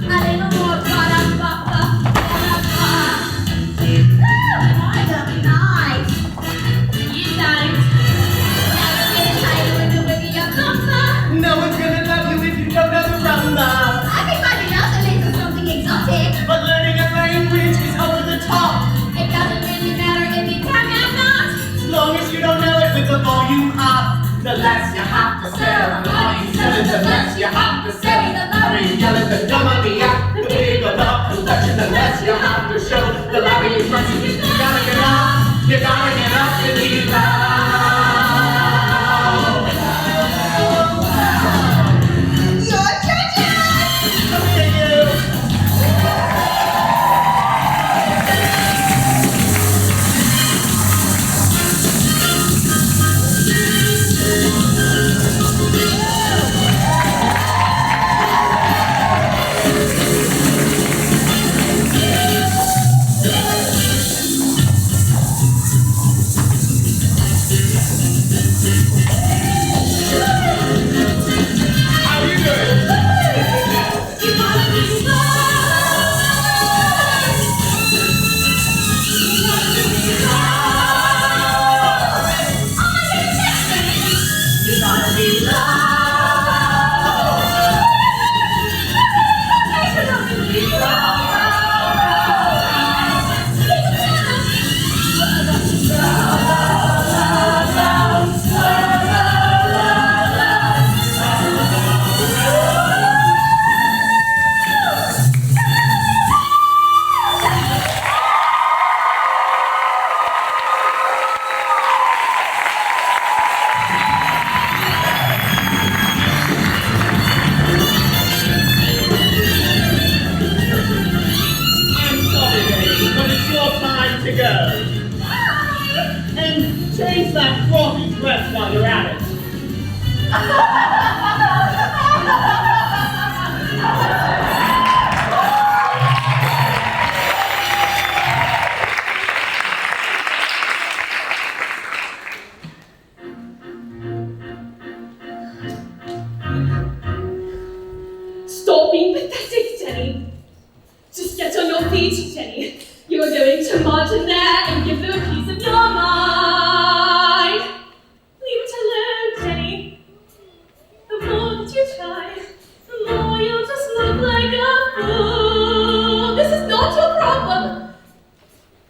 A little more ba-da-ba-ba, ba-da-ba. I got nice. You don't. Now I'm gonna tell you when you're with your comfort. No one's gonna love you if you don't know the rumba. I think finding out a little something exotic. But learning a language is over the top. It doesn't really matter if you can or not. As long as you don't know it with the volume up. The less you have to say, the more you say, the less you have to say. The louder you yell it, the dumber the act. The bigger the confession, the less you have to show. The louder you press it, you gotta get up. You gotta get up and leave out. Your churches! Come here, you. Wait, Jenny. You are going to march in there and give them a piece of your mind. Leave it alone, Jenny. The more that you try, the more you'll just look like a fool. This is not your problem.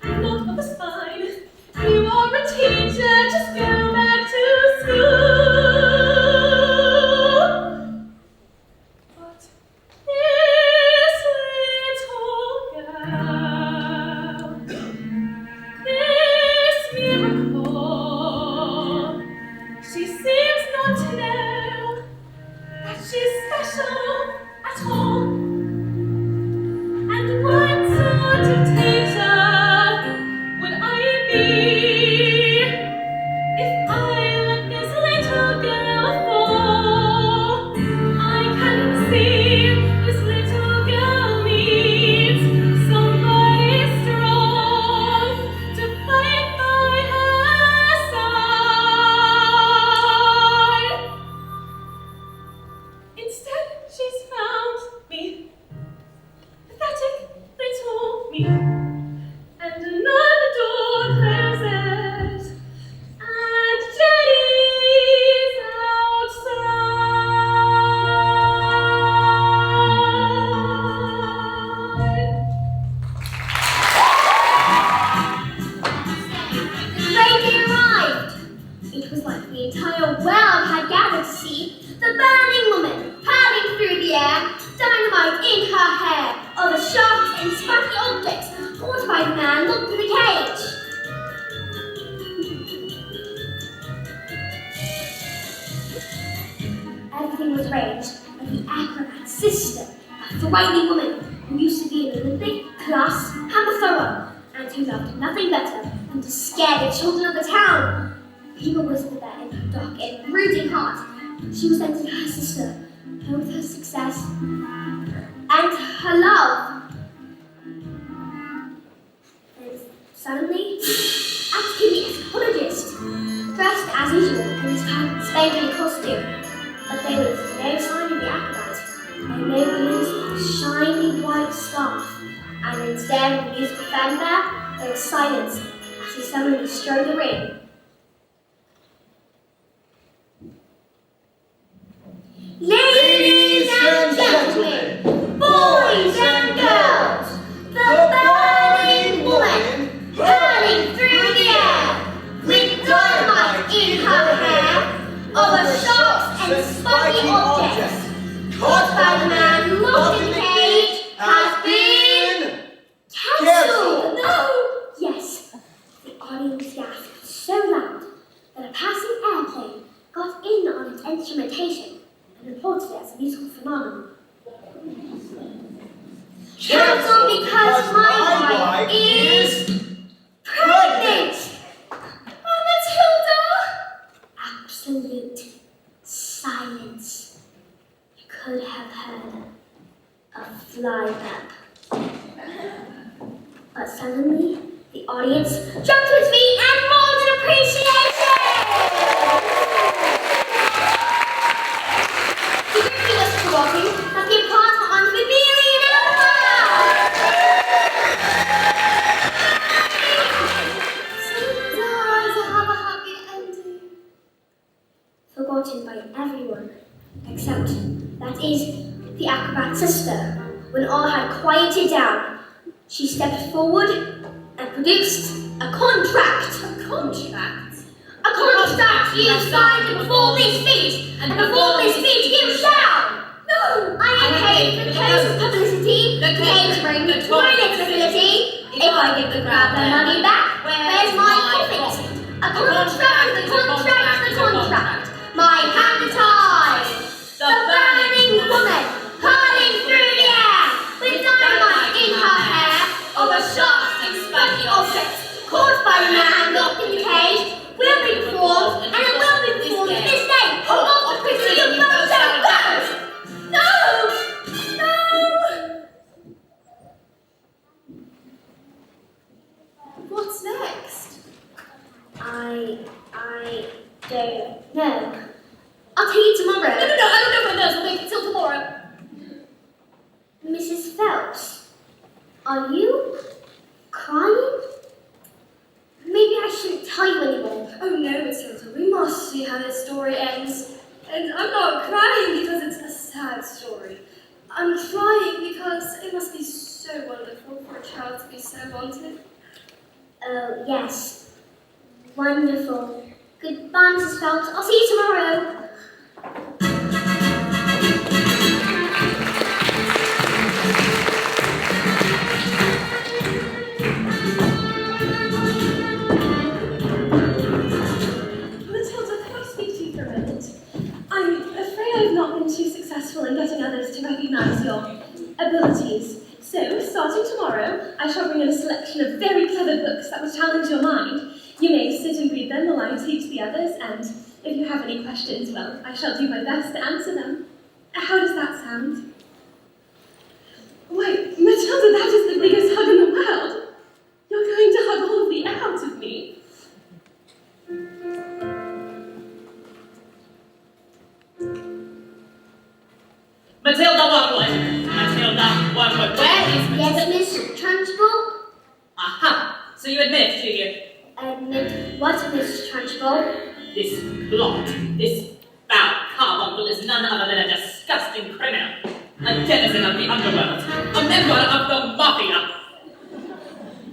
Not of the spine. You are a teacher. Just go back to school. But this little girl, this miracle, she seems not to know that she's special at all. And what sort of teacher would I be if I let this little girl fall? I can see this little girl needs somebody strong to fight by her side. Instead, she's found me, pathetic little me, and another door closes, and Jenny's outside. The lady arrived. It was like the entire world had gathered to see the burning woman hurling through the air, dynamite in her hair, other sharp and sparkly objects caught by the man locked in the cage. Everything was arranged by the acrobat's sister, a frightening woman who used to be an Olympic class hammer thrower and who loved nothing better than to scare the children of the town. People whispered that in her dark and brooding heart, she was sent to her sister, and with her success and her love. And suddenly, out came the anthropologist, dressed as usual in his spanking costume, but there was no sign of the acrobat, and no wings of a shiny white scarf, and instead of musical fanfare, there was silence as he suddenly strode the ring. Ladies and gentlemen, boys and girls, the burning woman hurling through the air with dynamite in her hair, over sharp and spiky objects, caught by the man locked in the cage, has been cancelled. No! Yes, the audience gasped so loud that a passing airplane got in on its instrumentation and reported it as a musical phenomenon. Cancelled because my wife is pregnant! Oh, Matilda! Absolute silence. You could have heard a fly clap. But suddenly, the audience jumped to its feet and roared in appreciation! Did you feel us talking? Let's give applause for Uncle Billy and Emma! So it does have a happy ending. Forgotten by everyone, except, that is, the acrobat sister. When all had quieted down, she stepped forward and produced a contract. A contract? A contract you signed before this feat, and before this feat you shall! No! I am paid for the case of publicity, the catering, the toilet facility. If I give the crowd their money back, where's my profit? A contract, the contract, the contract. My hand tied. The burning woman hurling through the air with dynamite in her hair over sharp and spiky objects caught by the man locked in the cage will be performed, and it will be performed this day. Oh, the Christmas you both shall go! No! No! What's next? I don't know. I'll tell you I'm trying because it must be so wonderful for a child to be so wanted. Oh, yes. Wonderful. Goodbye, Mrs. Phelps. I'll see you tomorrow. Matilda, can I speak to you for a minute? I'm afraid I've not been too successful in getting others to recognise your abilities. So, starting tomorrow, I shall bring in a selection of very clever books that will challenge your mind. You may sit and read them while I teach the others, and if you have any questions, well, I shall do my best to answer them. How does that sound? Why, Matilda, that is the biggest hug in the world. You're going to hug all of the air out of me. Matilda Wormwood! Matilda Wormwood, where is Yes, Miss Trunchbull? Aha! So you admit, do you? Admit what, Miss Trunchbull? This plot, this foul carbuncle is none other than a disgusting criminal, a denizen of the underworld, a member of the mafia.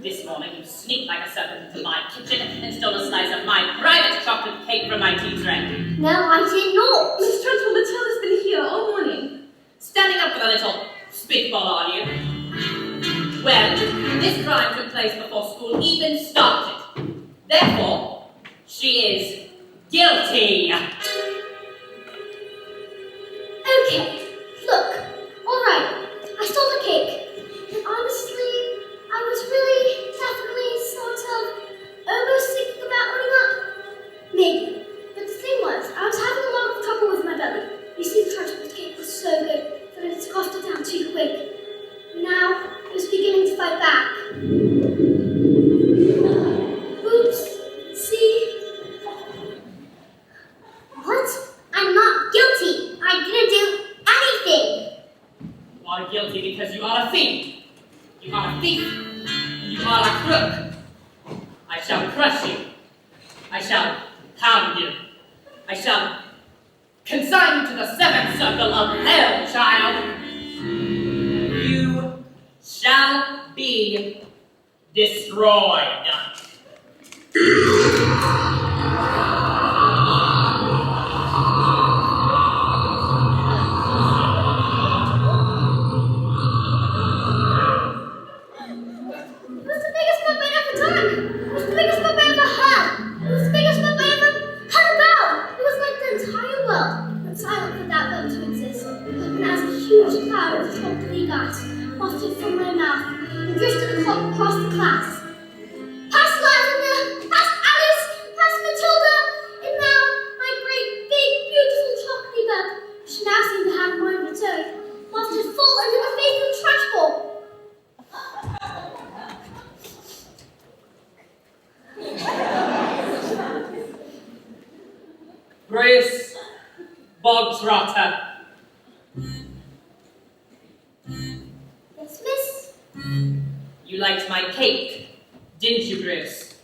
This morning you sneaked like a serpent into my kitchen and stole a slice of my private chocolate cake from my tea tray. No, I did not. Miss Trunchbull, Matilda's been here all morning. Standing up for the little spitball, are you? Well, this crime took place before school even started. Therefore, she is guilty. Okay, look, all right, I stole the cake. And honestly, I was really, definitely, sort of, almost thinking about running up. Maybe. But the thing was, I was having a lot of trouble with my belly. You see, the Trunchbull's cake was so good that I had scoffed it down too quick. Now, it was beginning to fight back. Oops. See? What? I'm not guilty. I didn't do anything. You are guilty because you are a thief. You are a thief. You are a crook. I shall crush you. I shall pound you. I shall consign you to the seventh circle of hell, child. You shall be destroyed. It was the biggest bump I'd ever done. It was the biggest bump I ever had. It was the biggest bump I ever had about. It was like the entire world went silent for that bump to exist. And as a huge cloud of chocolatey gas wafted from my mouth and drifted across the class. Past Lavender, past Alice, past Matilda, and now my great, big, beautiful chocolatey bump, which now seemed to have more of its own, wafted full into the face of the trash bowl. Grace Bogsrotter. Yes, miss? You liked my cake, didn't you, Grace?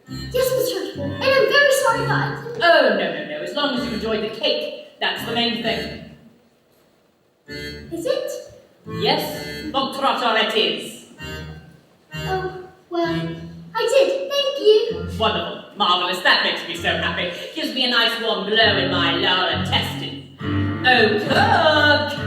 Yes, Miss Trunchbull, and I'm very sorry that I didn't. Oh, no. As long as you enjoyed the cake, that's the main thing. Is it? Yes, Bogtrotter it is. Oh, well, I did, thank you. Wonderful, marvelous, that makes me so happy. Gives me a nice warm glow in my lower intestine. Oh, cook!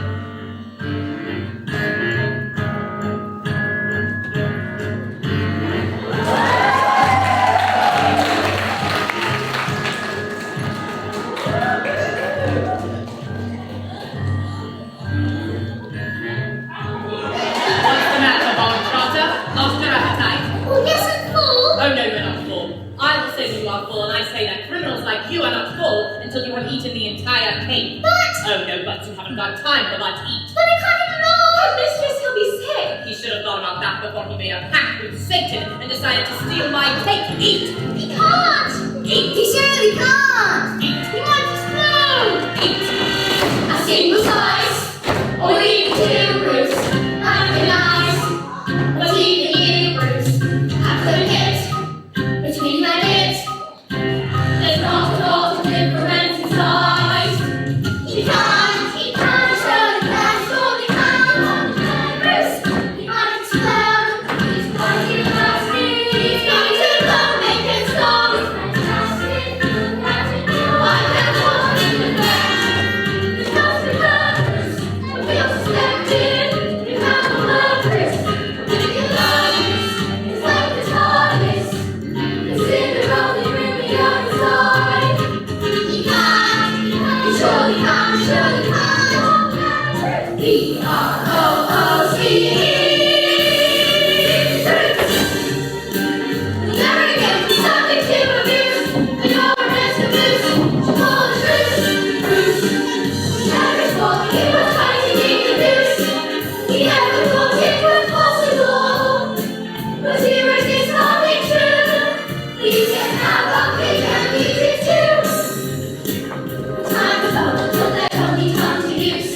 What's the matter, Bogtrotter? Lost your appetite? Oh, yes, I'm full. Oh, no, you're not full. I will say you are full, and I say that criminals like you are not full until you have eaten the entire cake. But Oh, no, but you haven't got time for that to eat. I can't eat it all. Mistress, he'll be sick. He should have thought about that before he made a pact with Satan and decided to steal my cake. Eat! He can't. Eat! He surely can't. Eat! He might explode. Eat! A single slice, or leave it to Bruce. Like a knife, but even you, Bruce, have to get between my lips. There's not a lot of difference in size. He can't surely Surely come, surely come. B-R-O-O-C-E. Never again be subject to abuse. When your rest of loose, she called a truce. Never spoke, it was trying to introduce. We never thought it was possible. But here it is coming true. We can have our cake and eat it too. Time is up until they only come to use.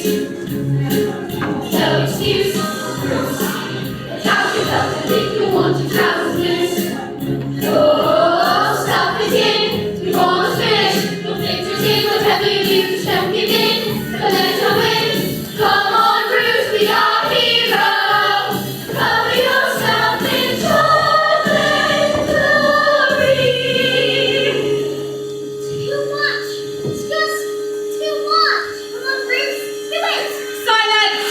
No excuse. How you felt and if you want to travel loose. Oh, stop again. We've almost finished. You'll fix it in whatever you use. Don't give in. But let her win. Come on, Bruce, we are heroes. Cover yourself in chocolate glory. Too much. It's just too much. Come on, Bruce. Do it. Silence!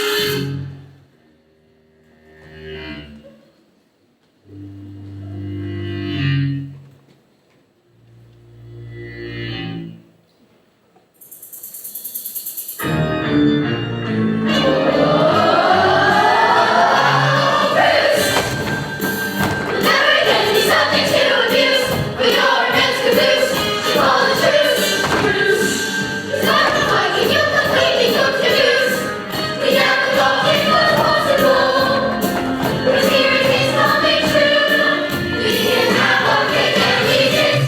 Never again be subject to abuse. When your revenge caboose, she called a truce. Start the fight and you completely took the news. We never thought it was possible. But here it is coming true. We can have our cake and eat it.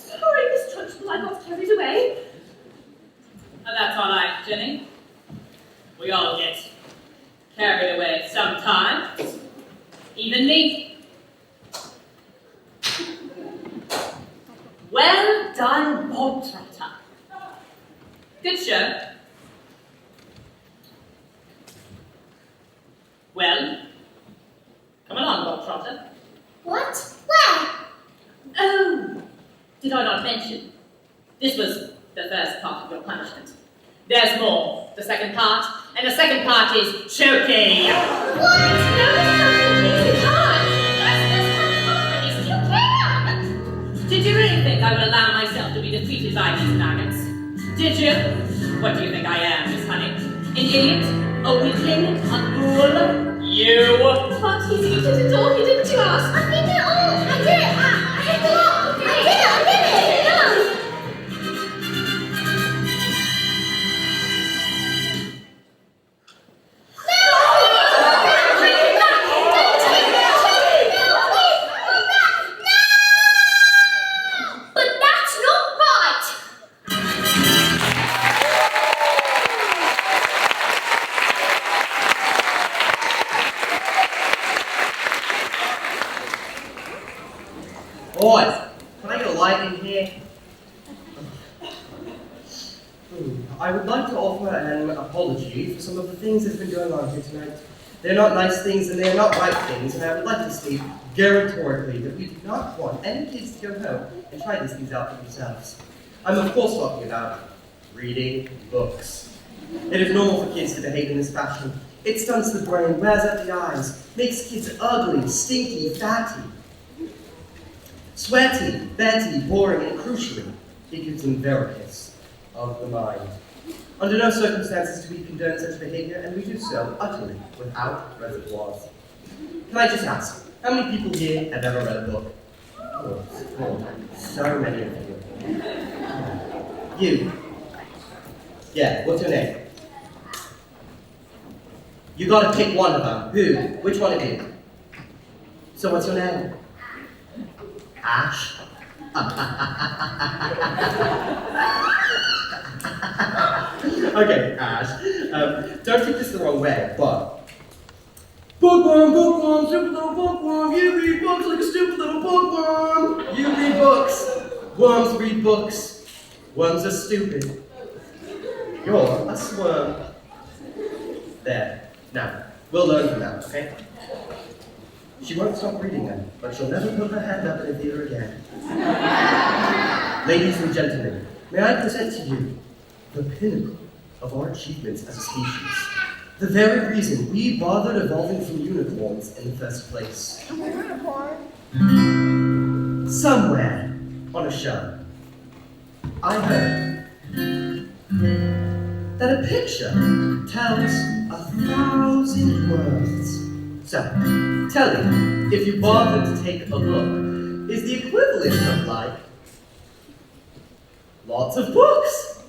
Sorry, Miss Trunchbull, I got carried away. And that's all right, Jenny. We all get carried away sometimes. Even me. Well done, Bob Trotter. Good show. Well, come along, Bob Trotter. What? Where? Oh, did I not mention? This was the first part of your punishment. There's more, the second part, and the second part is choking. What? No, Miss Trunchbull, please, you can't. Yes, you can. Did you really think I would allow myself to be defeated by these maggots? Did you? What do you think I am, Miss Honey? An idiot? A weakling? A fool? You? But he's eaten the door, he didn't you ask? I did it all. I did it. I did it all. I did it. No. But that's not right. Boys, can I get a light in here? I would like to offer an apology for some of the things that have been going on here tonight. They're not nice things and they're not right things, and I would like to state guarantorically that we do not want any kids to go home and try these things out for themselves. I'm of course talking about reading books. It is normal for kids to behave in this fashion. It stunts the brain, wears out the eyes, makes kids ugly, stinky, fatty, sweaty, betty, boring, and crucially, it gives them varicose of the mind. Under no circumstances do we condone such behavior, and we do so utterly without reservoirs. Can I just ask, how many people here have ever read a book? Oh, so many of you. You. Yeah, what's your name? You gotta pick one of them. Who? Which one of you? So what's your name? Ash? Okay, Ash. Don't take this the wrong way, but bookworm, stupid little bookworm. You read books like a stupid little bookworm. You read books. Worms read books. Worms are stupid. You're a swerm. There. Now, we'll learn from that, okay? She won't stop reading them, but she'll never put her hand up in a theater again. Ladies and gentlemen, may I present to you the pinnacle of our achievements as a species. The very reason we bothered evolving from unicorns in the first place. Somewhere on a show, I heard that a picture tells 1,000 words. So, telling, if you bother to take a look, is the equivalent of like lots of books.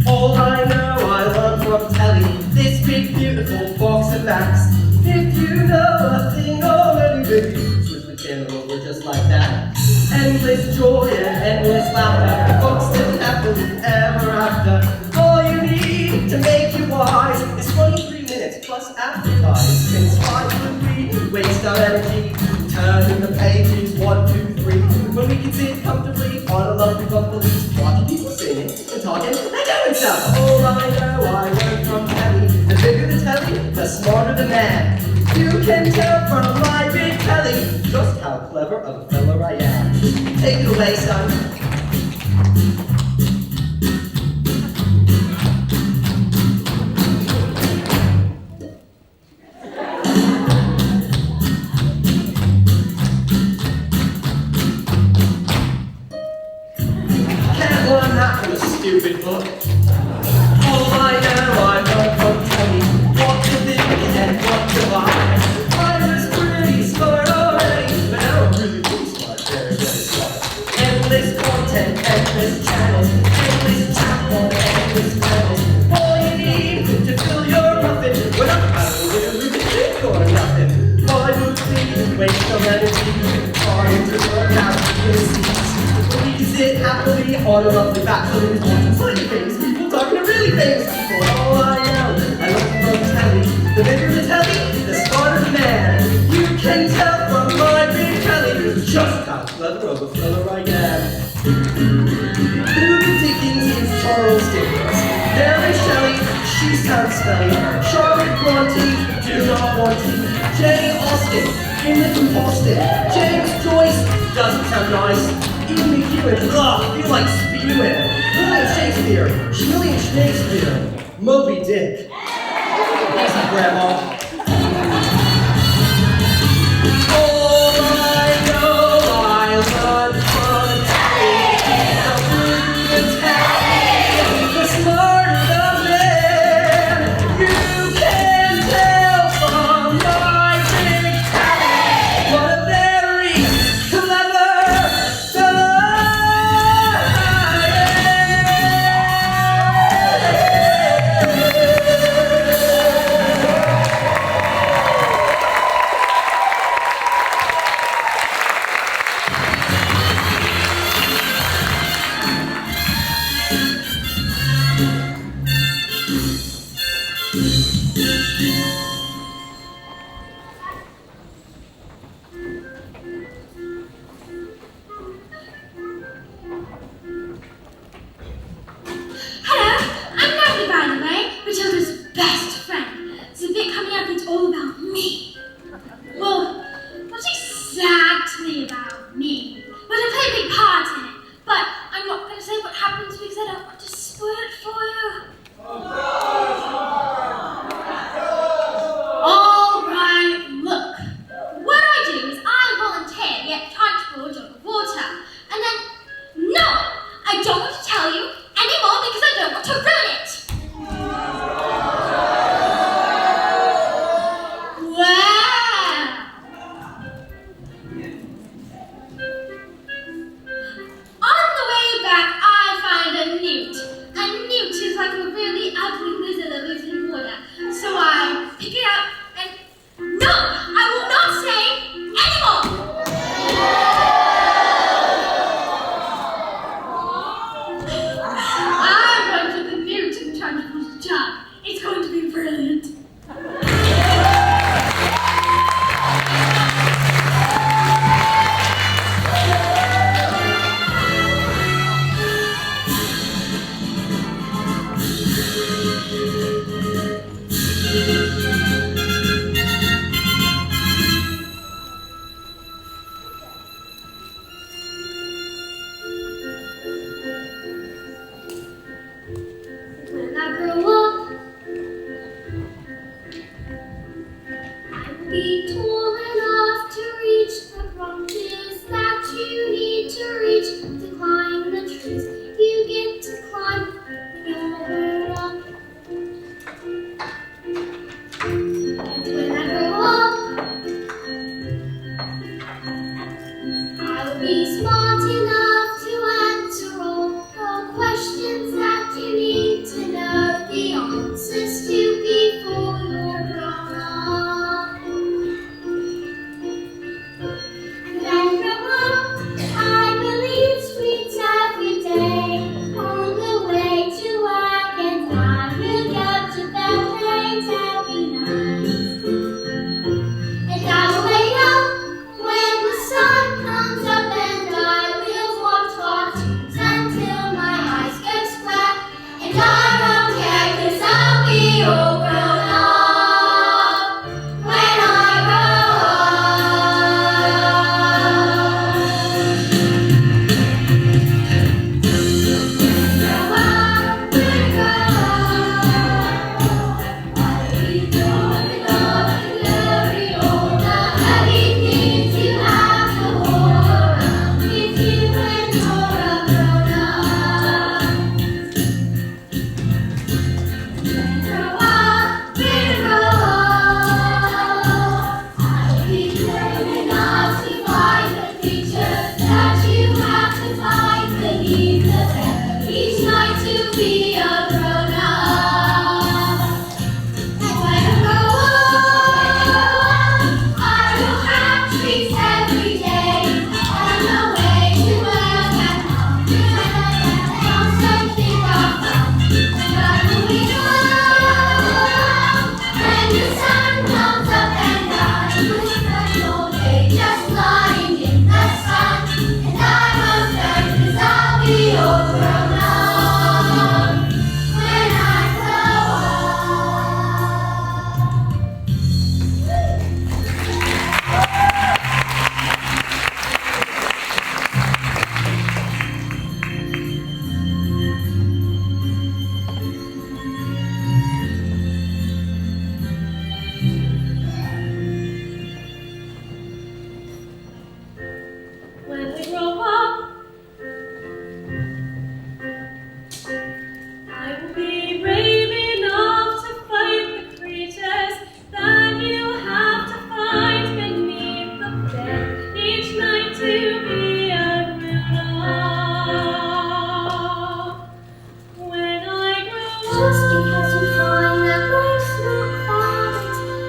All I know I learned from telly, this big beautiful box of facts. If you know a thing already, baby, switch the channel over just like that. Endless joy and endless laughter, constant happily ever after. All you need to make you wise is 23 minutes plus advertise. Since why would we waste our energy turning the pages 1, 2, 3 when we can sit comfortably on a lovely bumblebee, watching people singing and talking and doing stuff? All I know I learned from telly. The bigger the telly, the smarter the man. You can tell from my big telly just how clever of a fella I am. Take it away, son. Can't learn that from a stupid book. All I know I learned from telly. What to think and what to buy. I was pretty smart already, but now I'm really smart, very, very smart. Endless content, endless channels, endless chat on endless panels. All you need to fill your muffin, when I'm out of here, we can think or nothing. Why would we waste our energy trying to work out the seeds? We can sit happily on a lovely bachelor's watching slightly famous people talking to really famous people. All I know, I learned from telly. The bigger the telly, the smarter the man. You can tell from my big telly just how clever of a fella I am. Who Dickens is Charles Dickens? Mary Shelley, she sounds smelly. Charlotte Bronte, do not want to. Jane Austen, in the composting. James Joyce, doesn't sound nice. Even McEwen, ugh, feel like spewing. William Shakespeare, William Shakespeare. Moby Dick. Thanks, Grandma. All I know I learned from telly. How through the telly, the smarter the man. You can tell from my big telly what a very clever fella I Hello, I'm Natalie, by the way, Matilda's best friend. So the bit coming up is all about me. Well, not exactly about me, but I play a big part in it. But I'm not going to say what happens because I don't want to spoil it for you. When I grow up, I'll be tall enough to reach the branches that you need to reach to climb the trees you get to climb when you're grown up. And when I grow up, I'll be smart enough to answer all the questions that you need to know the answers to before you're grown up. And when I grow up, I will eat sweets every day on the way to work, and I will go to bed late every night. And I will wake up when the sun comes up, and I will watch cartoons until my eyes go square. And I won't care 'cause I'll be all grown up when I grow up. Grow up, grow up. I'll be tall enough to carry all the heavy things you have to haul around with you when you're a grown up. Grow up, grow up. I'll be grown enough to find the creatures that you have to find beneath the bed each night to be a grown up. And when I grow up, I will have treats every day on the way to work, and I'll something I found. But when we grow up, when the sun comes up, and I will spend all day just lying in the sun, and I won't care 'cause I'll be all grown up when I grow When we grow up, I will be brave enough to fight the creatures that you have to find beneath the bed each night to be a grown up. When I grow Just up, because you find that life's not fun,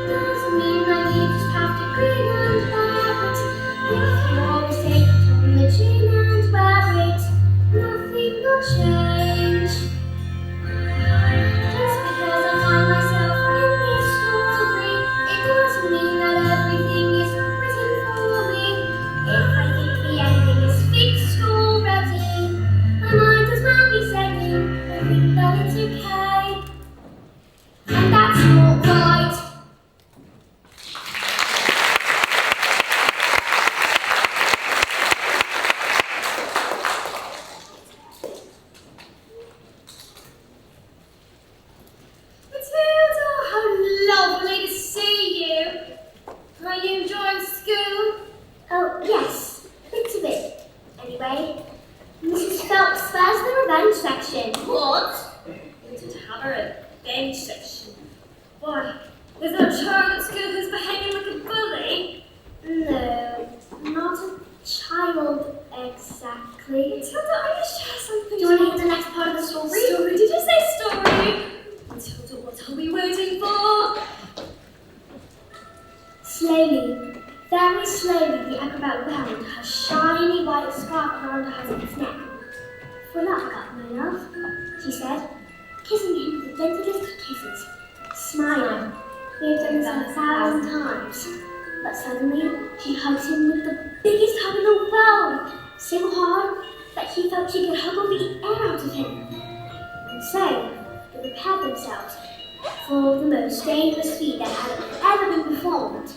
doesn't mean that you just have to grin and bear it. If you always take it on the chin and wear it, nothing will change. Just because I find myself in this story, it doesn't mean that everything is written for me. If I think the ending is fixed already, my mind is madly saying, I think that it's okay. And that's not right. Matilda, how lovely to see you. Are you enjoying school? Oh, yes, bits of it. Anyway, Mrs. Phelps spares the revenge section. what? We did have a revenge section. Why, is there a child at school who's behaving like a bully? No, not a child exactly. Matilda, are you sure something? Do you want to hear the next part of the story? Story? Did you say story? Matilda, what are we waiting for? Slowly, very slowly, the acrobat wound her shiny white scarf around her husband's neck. For that got my love, she said, kissing him with the gentlest of kisses, smiling. We have done this 1,000 times. But suddenly, she hugged him with the biggest hug in the world, so hard that he felt she could hug all the air out of him. And so, the prepared themselves for the most dangerous feat that had ever been performed.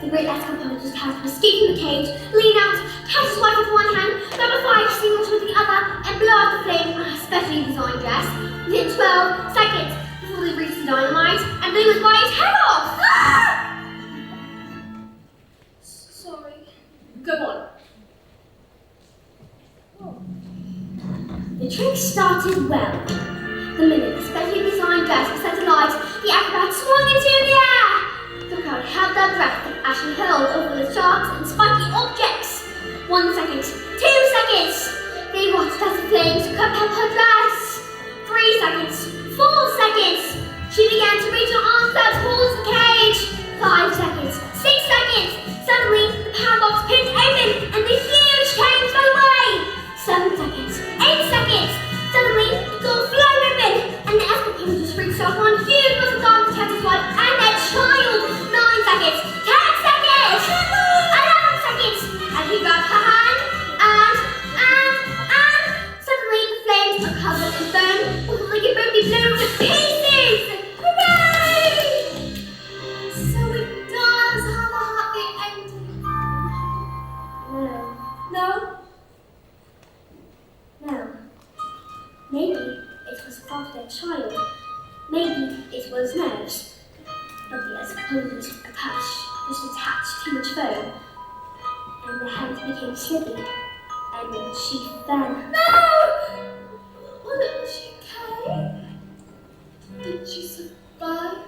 The great escapologist had to escape from the cage, lean out, catch his wife with one hand, grab a fire extinguisher with the other, and blow out the flame on her specially designed dress within 12 seconds before they reached the dynamite and blew his wife's head off. Sorry. Go on. The trick started well. The minute the specially designed dress was set alight, the acrobat swung into the air. The crowd held their breath as she hurled over the sharks and spiky objects. 1 second, 2 seconds. They watched as the flames cut up her dress. 3 seconds, 4 seconds. She began to reach her arms out towards the cage. 5 seconds, 6 seconds. Suddenly, the padlocks pinned open and the huge cage fell away. 7 seconds, 8 seconds. Suddenly, the door flew open and the escapologist reached out one huge muscle arm to catch his wife and their child. 9 seconds, 10 seconds, 11 seconds. And he grabbed her hand and suddenly the flames are covered in foam before they could both be blown to pieces. Hooray! So it does have a happy ending. No. Maybe it was the thought of their child. Maybe it was nerves. But the escapologist just attached too much foam, and the hand became slippery, and she fell. No! Wasn't she okay? Did she survive?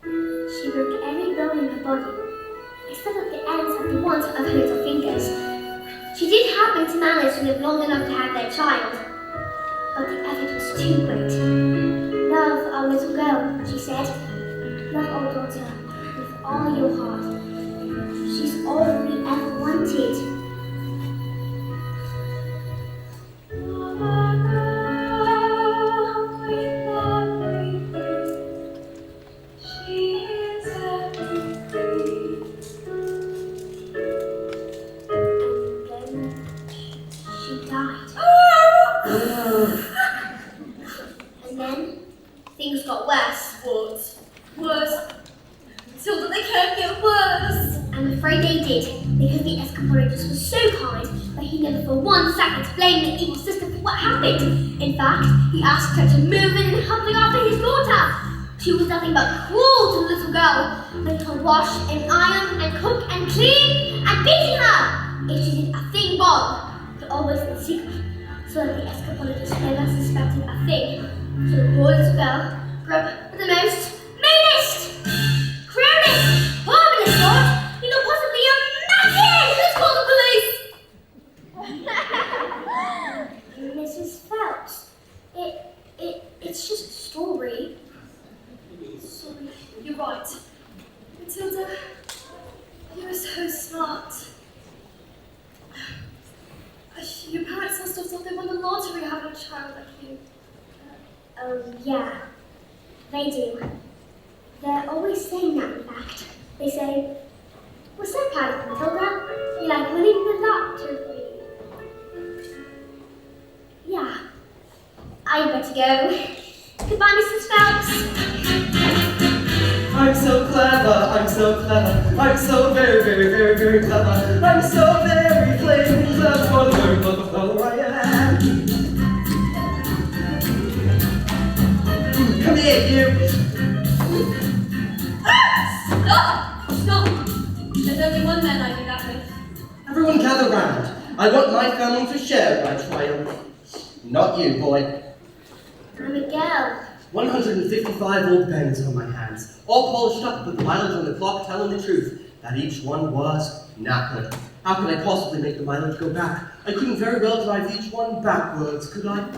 She broke every bone in her body, except at the ends of the ones of her little fingers. She did happen to manage to live long enough to have their child, but the effort was too great. Love our little girl, she said. Love our daughter with all your heart. She's all we ever wanted. And then things got worse. Worse. Matilda, they can't get worse. I'm afraid they did, because the escapologist was so kind that he never for 1 second blamed the evil sister for what happened. In fact, he asked her to move in and help look after his daughter. She was nothing but cruel to the little girl, making her wash and iron and cook and clean and beating her if she did a thing wrong, but always in secret, so that the escapologist never suspected a thing. So the poor little girl grew up with the most meanest, cruelest, horriblest thought you could possibly imagine! Let's call the police! Mrs. Phelps, it's just a story. Sorry, you're right. Matilda, you're so smart. Your parents must have thought they won the lottery having a child like you. Oh, yeah, they do. They're always saying that, in fact. They say, "We're so proud of you, Matilda. You're like winning the lottery." Yeah, I better go. Goodbye, Mrs. Phelps. I'm so clever, I'm so clever, I'm so very, very, very, very clever. I'm so very flaming clever, for the very clever fellow I am. Come here, you. Stop! There's only one man I do that with. Everyone gather round. I want my family to share my triumph. Not you, boy. I'm a girl. 155 old bends on my hands, all polished up with the mileage on the clock telling the truth, that each one was knackered. How could I possibly make the mileage go back? I couldn't very well drive each one backwards, could I?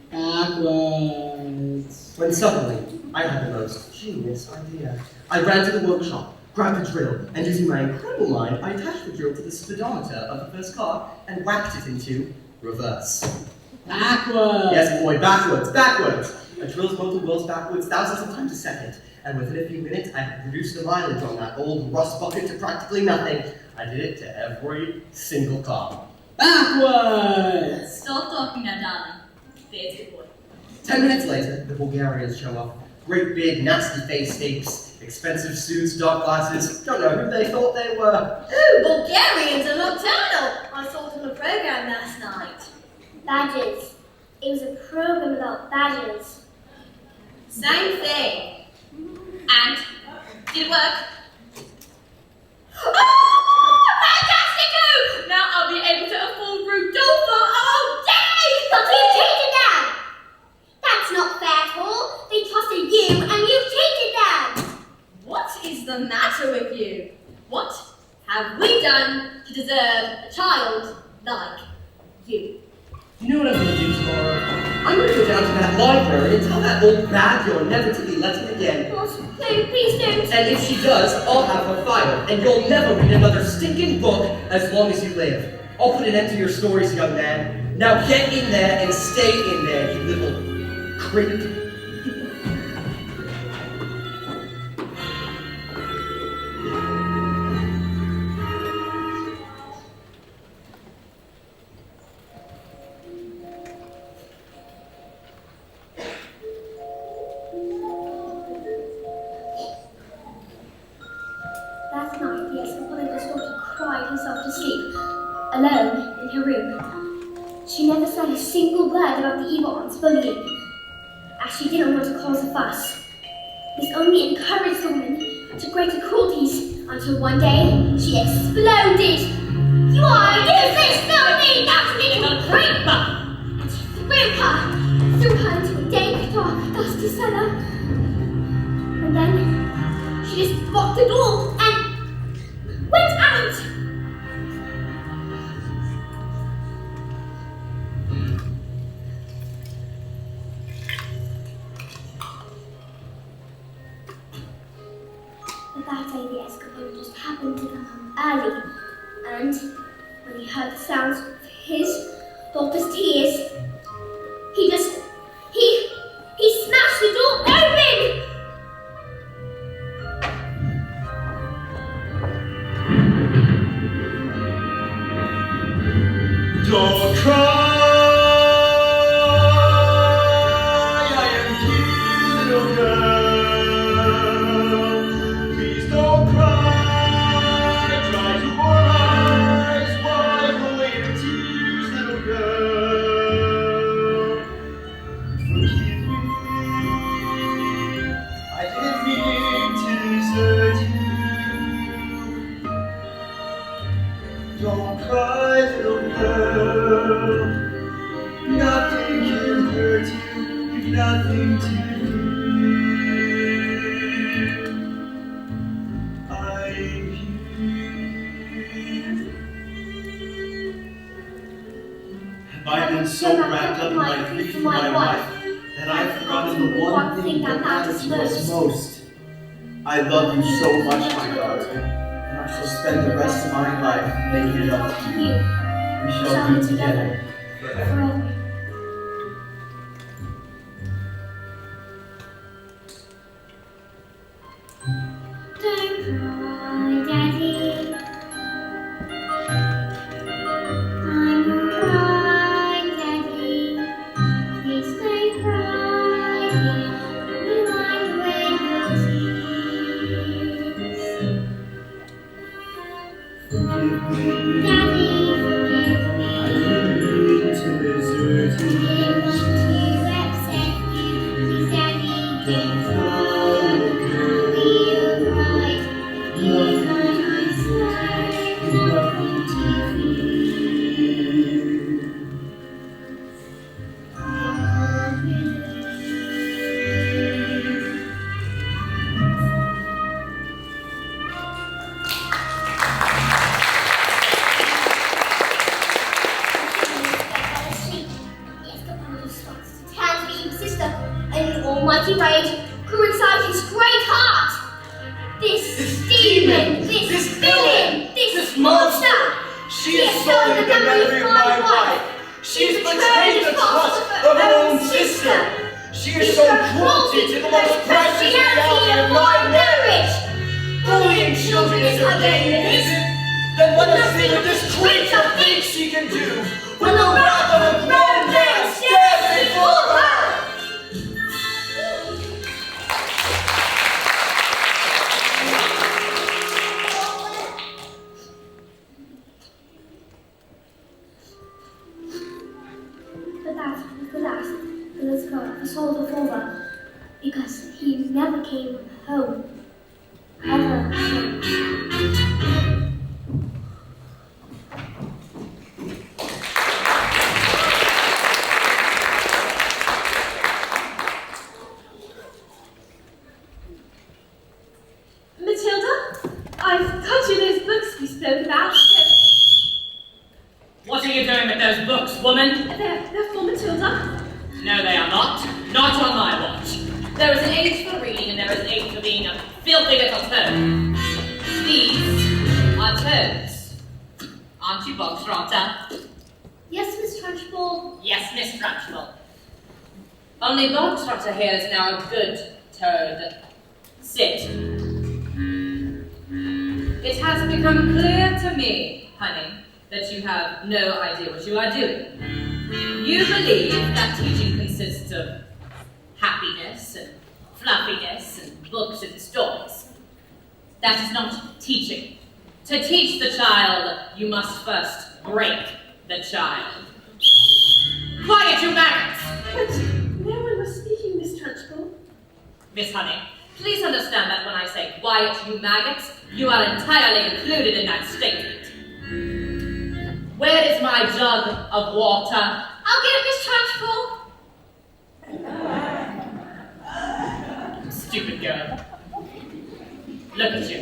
Backwards. When suddenly, I had the most genius idea. I ran to the workshop, grabbed a drill, and using my incredible mind, I attached the drill to the speedometer of the first car and whacked it into reverse. Backwards. Yes, boy, backwards, backwards. I drilled motor wheels backwards thousands of times a second, and within a few minutes I had reduced the mileage on that old rust bucket to practically nothing. I did it to every single car. Backwards! Stop talking now, darling. There's your boy. 10 minutes later, the Bulgarians show up. Great big, nasty face steaks, expensive suits, dark glasses. Don't know who they thought they were. Ooh, Bulgarians are nocturnal. I saw them on a program last night. Badges. It was a program about badges. Same thing. And did it work? Oh, fantastico! Now I'll be able to afford Rudolfo all day! But you cheated them! That's not fair at all. They trusted you and you cheated them! What is the matter with you? What have we done to deserve a child like you? You know what I'm going to do tomorrow? I'm going to go down to that library and tell that old bad girl never to be let in again. Boss, no, please don't. And if she does, I'll have her fired, and you'll never read another stinking book as long as you live. I'll put an end to your stories, young man. Now get in there and stay in there, you little creep. That night, the ex-college's daughter cried herself to sleep, alone in her room. She never said a single word about the evil aunt's bullying, as she didn't want to cause a fuss. This only encouraged the woman to greater cruelties, until one day, she exploded. You are a useless, filthy, nasty little creeper! And she threw her into a dank, dark, dusty cellar. And then, she just locked the door and went out! But that day the escapade just happened to come home early, and when he heard the sounds of his daughter's tears, he smashed the door open! Don't cry, I am here, little girl. Please don't cry, dry your eyes, wipe away your tears, little girl. Forgive me, I didn't mean to desert you. Don't cry, little girl. Nothing can hurt you. You've nothing to fear. I'm here. Have I been so wrapped up in my grief for my wife that I've forgotten the one thing that matters to us most? I love you so much, my daughter. I shall spend the rest of my life making it up to you. We shall be together forever. Forever. Don't cry, Daddy. I'm alright, Daddy. Please don't cry. You wipe away your tears. Forgive me, Daddy, forgive me. I didn't mean to desert I you. didn't want to upset you. Please, Daddy, don't cry. I'll be alright. You're by my side. Nothing to fear. An almighty rage grew inside his great heart. This demon, this villain, this monster. She has stolen the memory of my wife. She has betrayed the trust of her own sister. She has shown cruelty to the most precious reality of my marriage. Bullying children is her game, is it? Then let us see what this creature thinks she can do when the wrath of a grown man stands before her. But that we could ask the little girl for Soldier Father, because he never came home. Ever since. Matilda, I've got you those books we spoke about. What are you doing with those books, woman? They're for Matilda. No, they are not. Not on my watch. There is an age for reading and there is an age for being a filthy little toad. These are toads. Aren't you, Bogstrotter? Yes, Miss Trunchbull. Yes, Miss Trunchbull. Only Bogstrotter here is now a good toad. Sit. It has become clear to me, honey, that you have no idea what you are doing. You believe that teaching consists of happiness and fluffiness and books and stories. That is not teaching. To teach the child, you must first break the child. Quiet, you maggots! But no one was speaking, Miss Trunchbull. Miss Honey, please understand that when I say quiet, you maggots, you are entirely included in that statement. Where is my jug of water? I'll get it, Miss Trunchbull. Stupid girl. Look at you.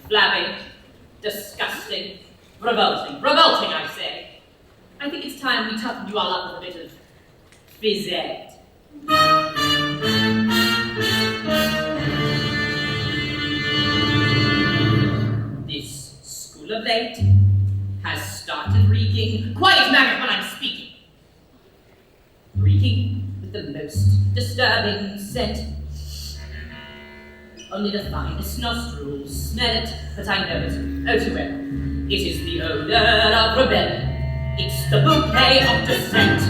Flabby, disgusting, revolting. Revolting, I say. I think it's time we toughen you all up with a bit of phys ed. This school of late has started reeking. Quiet, maggot, when I'm speaking. Reeking with the most disturbing scent. Only the finest nostrils smell it, but I know it oh too well. It is the odor of rebellion. It's the bouquet of dissent.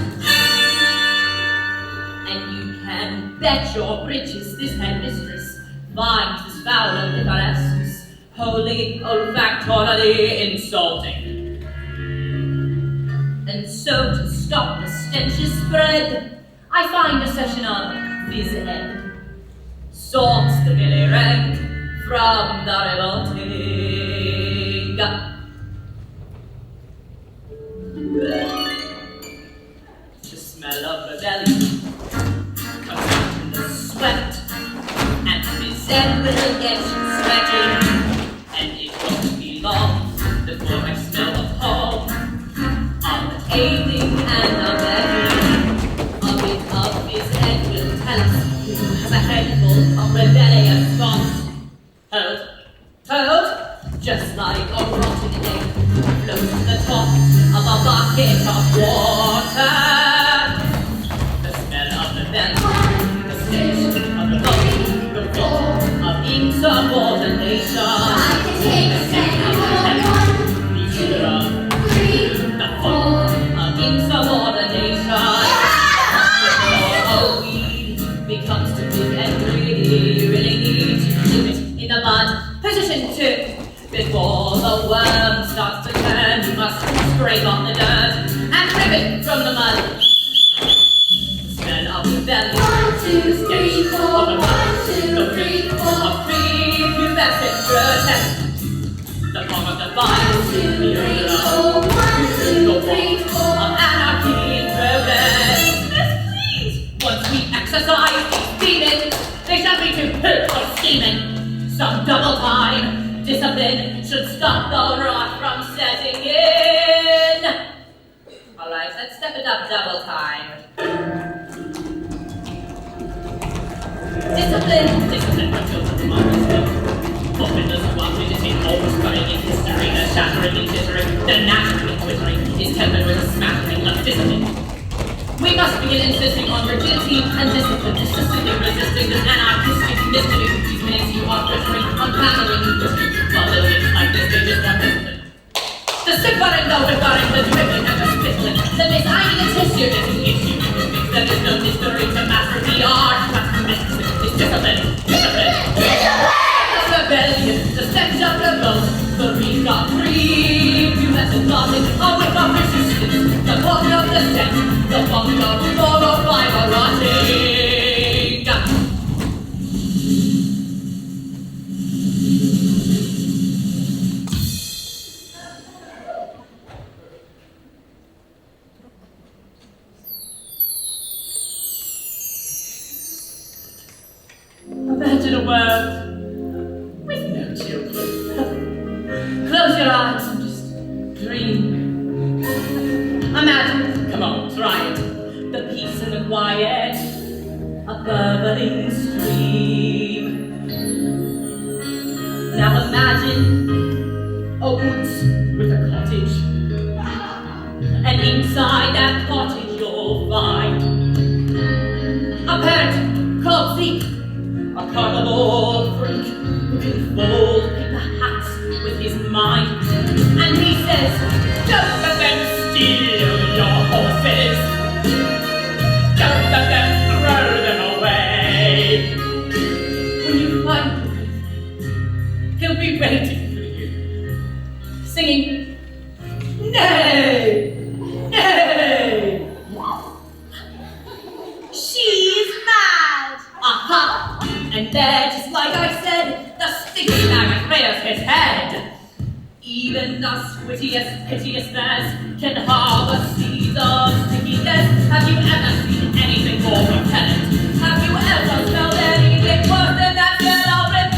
And you can bet your britches this headmistress finds this foul indifference wholly olfactorily insulting. And so to stop the stenches spread, I find a session of phys ed. Sorts the merely rank from the revolting. The smell of rebellion comes out in the sweat, and phys ed will get you sweating, and it won't be long before I smell the home of the aiding and abetting. A bit of phys ed will tell us who has a handful of rebellious thoughts. Toad, just like a rotten egg, floats to the top of a bucket of water. The smell of rebellion, the stench of revolt, the thought of insubordination. I can take a second or one, two, three, the thought of insubordination. Becomes too big and greedy, you really need to nip it in the bud. Position 2. Before the worm starts to turn, you must scrape off the dirt and rip it from the mud. The smell of rebellion, 1, 2, 3, 4, of the 1, 2, 3, 4. of prepubescent protest. The form of defiance, 2, 3, the 4, 1, 2, 3, 4. of anarchy in progress. Yes, please. Once we exercise these demons, they shall be too pilled or scheming. Some double time discipline should stop the wrath from setting in. All right, let's step it up double time. Discipline for children from our wisdom. Offenders who are visiting, always running in history, the shattering and jittering, the nattering and twittering, is tempered with a smattering of discipline. We must begin insisting on rigidity and discipline, persistently resisting this anarchistic mystery. These minutes you are frittering, unfathoming mystery, while little things like this, they just want discipline. The sippering, the whippering, the dribbling, and the spitting, the misigning and tissue, the issue. There is no mystery to master the art. It's discipline, discipline, discipline. The rebellion, the stench of revolt, the reek of greed. You have to nothing, a whip of resistance, the body of the set, the funk of moral fiber rotting. Imagine a world with no children. Close your eyes and just dream. Imagine, come on, try it. The peace and the quiet, a bubbling stream. Now imagine a woods with a cottage. And inside that cottage you'll find a parrot called Zeke. A carnivore freak who can fold paper hats with his mind. And he says, don't let them steal your horses. Don't let them throw them away. When you find him, he'll be waiting for you, singing, nay, nay. She's mad. Aha! And there, just like I said, the sticky maggot rears his head. Even the wittiest, piteous bears can harbor seeds of stickiness. Have you ever seen anything more repellent? Have you ever smelled anything worse than that smell of regret?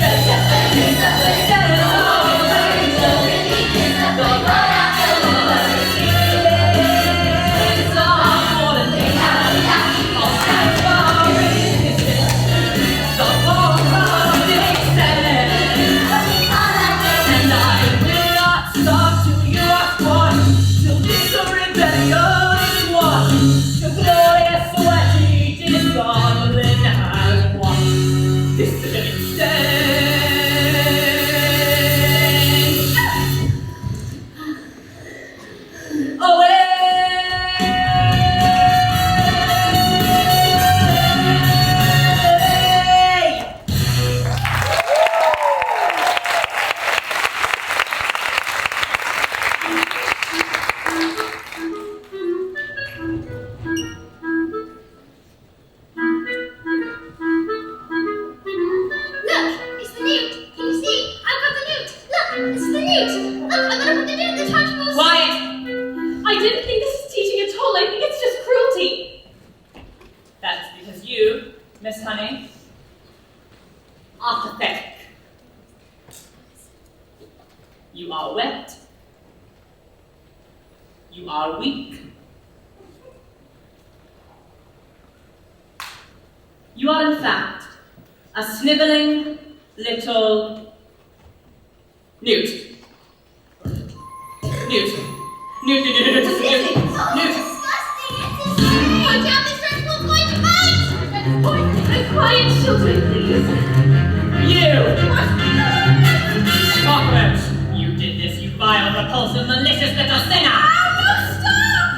You are, in fact, a sniveling little newt. Newt. Newt. Disgusting! Watch out, Mr. We're going to bite! Quiet, children, please. You! Cockroach! You did this, you vile, repulsive, malicious little sinner!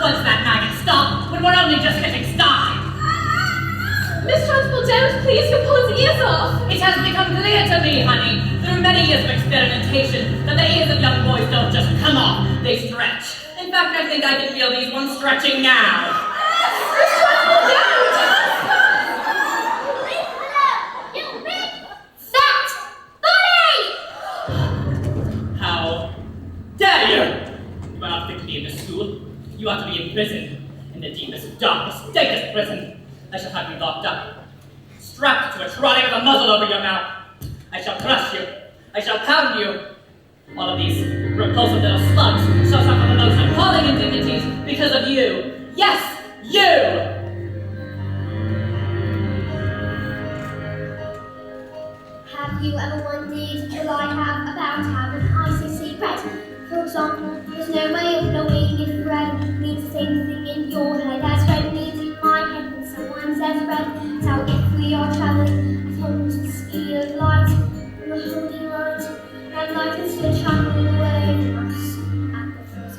Once that maggot stopped, when we're only just getting started. Miss Trunchbull, don't please, you'll pull his ears off. It has become clear to me, honey, through many years of experimentation, that the ears of young boys don't just come off, they stretch. In fact, I think I can feel these ones stretching now. Miss Trunchbull, don't! You big, fat body! How dare you! You are not fit to be in this school. You ought to be in prison, in the deepest, darkest, dankest prison. I shall have you locked up, strapped to a trolley with a muzzle over your mouth. I shall crush you. I shall pound you. All of these repulsive little slugs shall suffer the most appalling indignities because of you. Yes, you! Have you ever wondered, will I have about having an icy secret? For example, there's no way of knowing if red means the same thing in your head as red means in my head when someone says red. So if we are traveling at almost the speed of light, and we're holding light, and light is still traveling away from us at the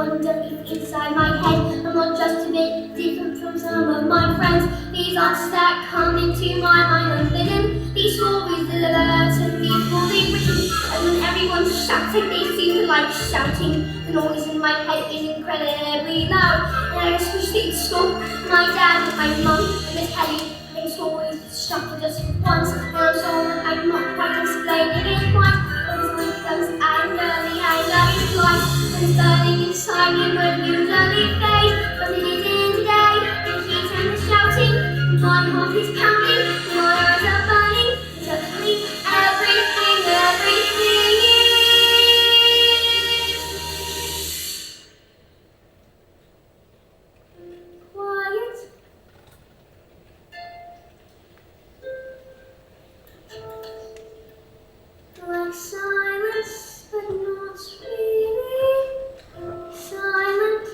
wonder if inside my head I'm not just a bit different from some of my friends. These arts that come into my mind unbidden, these stories that are to people they've written. And when everyone's shouting, they seem to like shouting. The noise in my head is incredibly loud. And I just wish they'd stop. My dad and my mum and the telly and stories shouted just once. And I'm sorry I'm not quite explaining it quite. Because angrily I love his life. And it's burning inside me but usually fade. But it isn't today. The heat and the shouting. My heart is pounding. My eyes are burning. Suddenly everything is quiet. Like silence, but not really silent.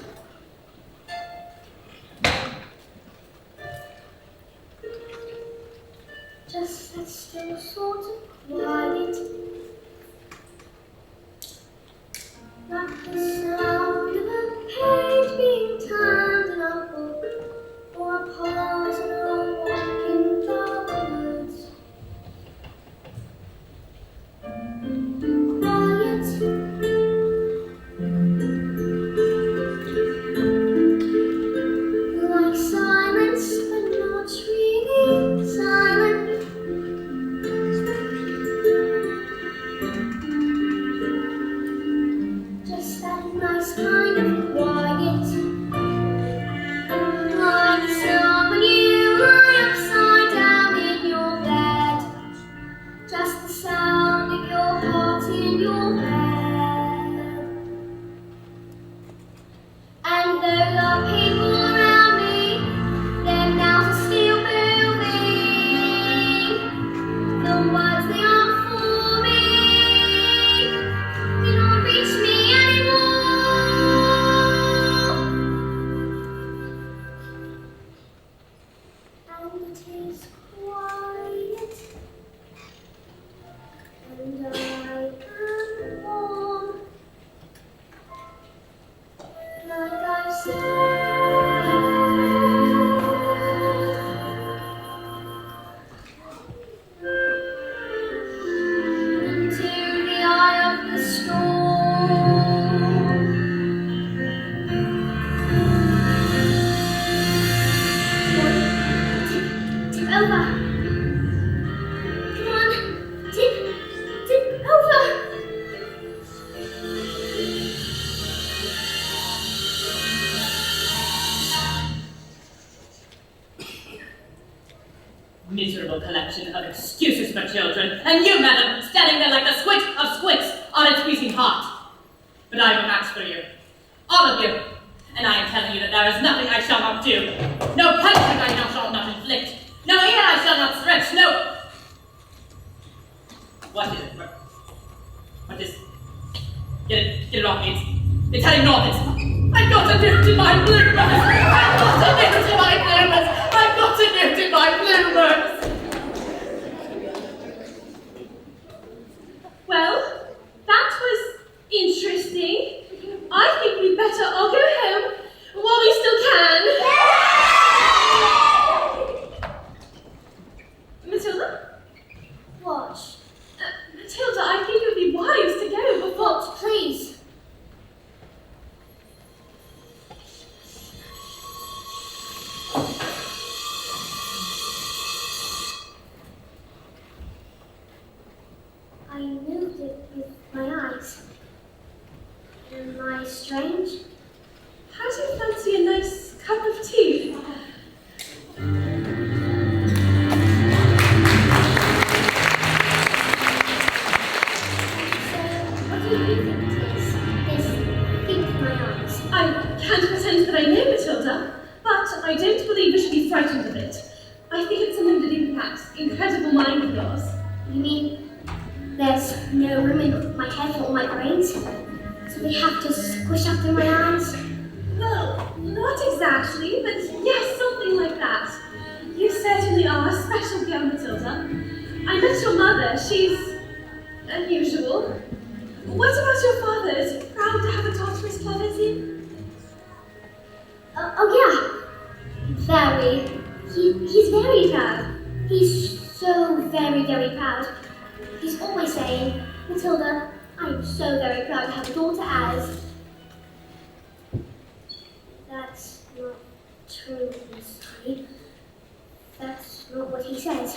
Just that still sort of quiet. Like the sound of a page being turned in a book, or a pause in a walk in dark woods. Like silence, but not really silent. Just that nice kind of quiet. Like some when you lie upside down in your bed. Just the sound of your heart in your head. And there are people around me, their mouths are still moving. The words they aren't forming do not reach me anymore. And it is quiet. And I am warm, like I've said. Into the eye of the storm. Tip over. Come on, tip over. Miserable collection of excuses for children, and you, madam, standing there like the squint of squints on its wheezing heart. But I have a match for you, all of you, and I am telling you that there is nothing I shall not do, no punishment I shall not inflict, no ear I shall not stretch, no... What is it? What is... Get it off me, it's heading north, I've got to do to my bloomers, I've got to do to my bloomers, I've got to do to my bloomers. Well, that was interesting. I think we'd better all go home while we still can. Matilda? What? Matilda, I think it would be wise to go before... What, please? I moved it with my eyes. Am I strange? How do you fancy a nice cup of tea? What do you think it is? This thing with my eyes. I can't pretend that I know, Matilda, but I don't believe we should be frightened of it. I think it's something to do with that incredible mind of yours. You mean there's no room in my head for all my brains? So they have to squish up in my eyes? Well, not exactly, but yes, something like that. You certainly are a special girl, Matilda. I met your mother. She's unusual. What about your father? Is he proud to have a daughter as clever as you? very proud. He's so very, very proud. He's always saying, Matilda, I am so very proud to have a daughter as... That's not true, Miss Honey. That's not what he says.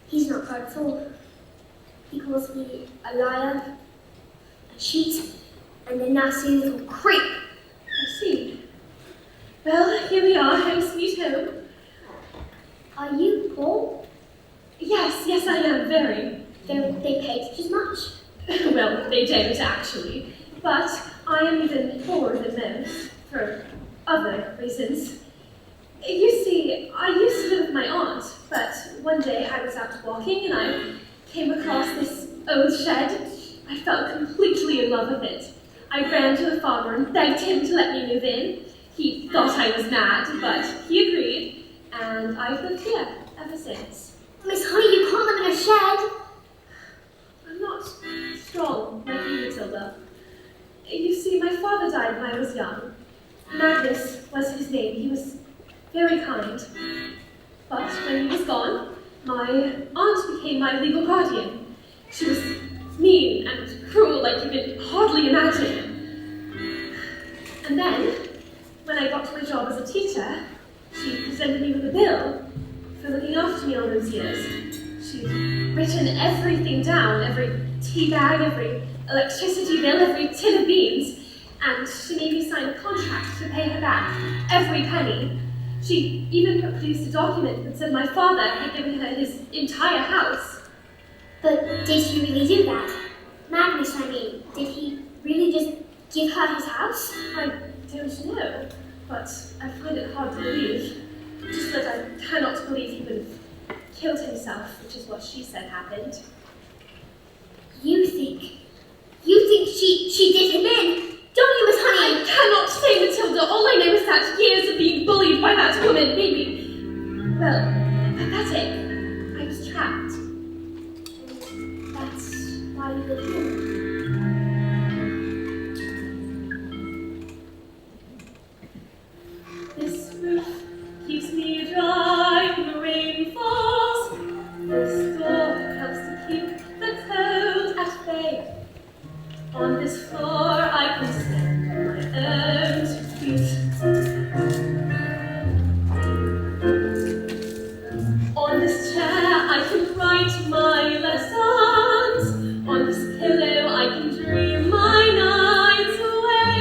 He's not proud at all. He calls me a liar, a cheat, and a nasty little creep. I see. Well, here we are, home sweet home. Are you poor? Yes, I am, very. Don't they pay just as much? Well, they don't actually, but I am even poorer than most, for other reasons. You see, I used to live with my aunt, but one day I was out walking and I came across this old shed. I fell completely in love with it. I ran to the farmer and begged him to let me move in. He thought I was mad, but he agreed, and I've lived here ever since. Miss Honey, you can't live in a shed. I'm not strong like you, Matilda. You see, my father died when I was young. Magnus was his name. He was very kind. But when he was gone, my aunt became my legal guardian. She was mean and cruel like you could hardly imagine. And then, when I got my job as a teacher, she presented me with a bill for looking after me all those years. She'd written everything down, every tea bag, every electricity bill, every tin of beans, and she made me sign a contract to pay her back every penny. She even produced a document that said my father had given her his entire house. But did he really do that? Magnus, I mean, did he really just give her his house? I don't know, but I find it hard to believe. Just that I cannot believe he would have killed himself, which is what she said happened. You think she did him in? Don't you, Miss Honey? I cannot say, Matilda. All I know is that years of being bullied by that woman made me, well, pathetic. I was trapped. That's why you live here. This roof keeps me dry when the rain falls. This door helps to keep the cold at bay. On this floor I can stand on my own 2 feet. On this chair I can write my lessons. On this pillow I can dream my nights away.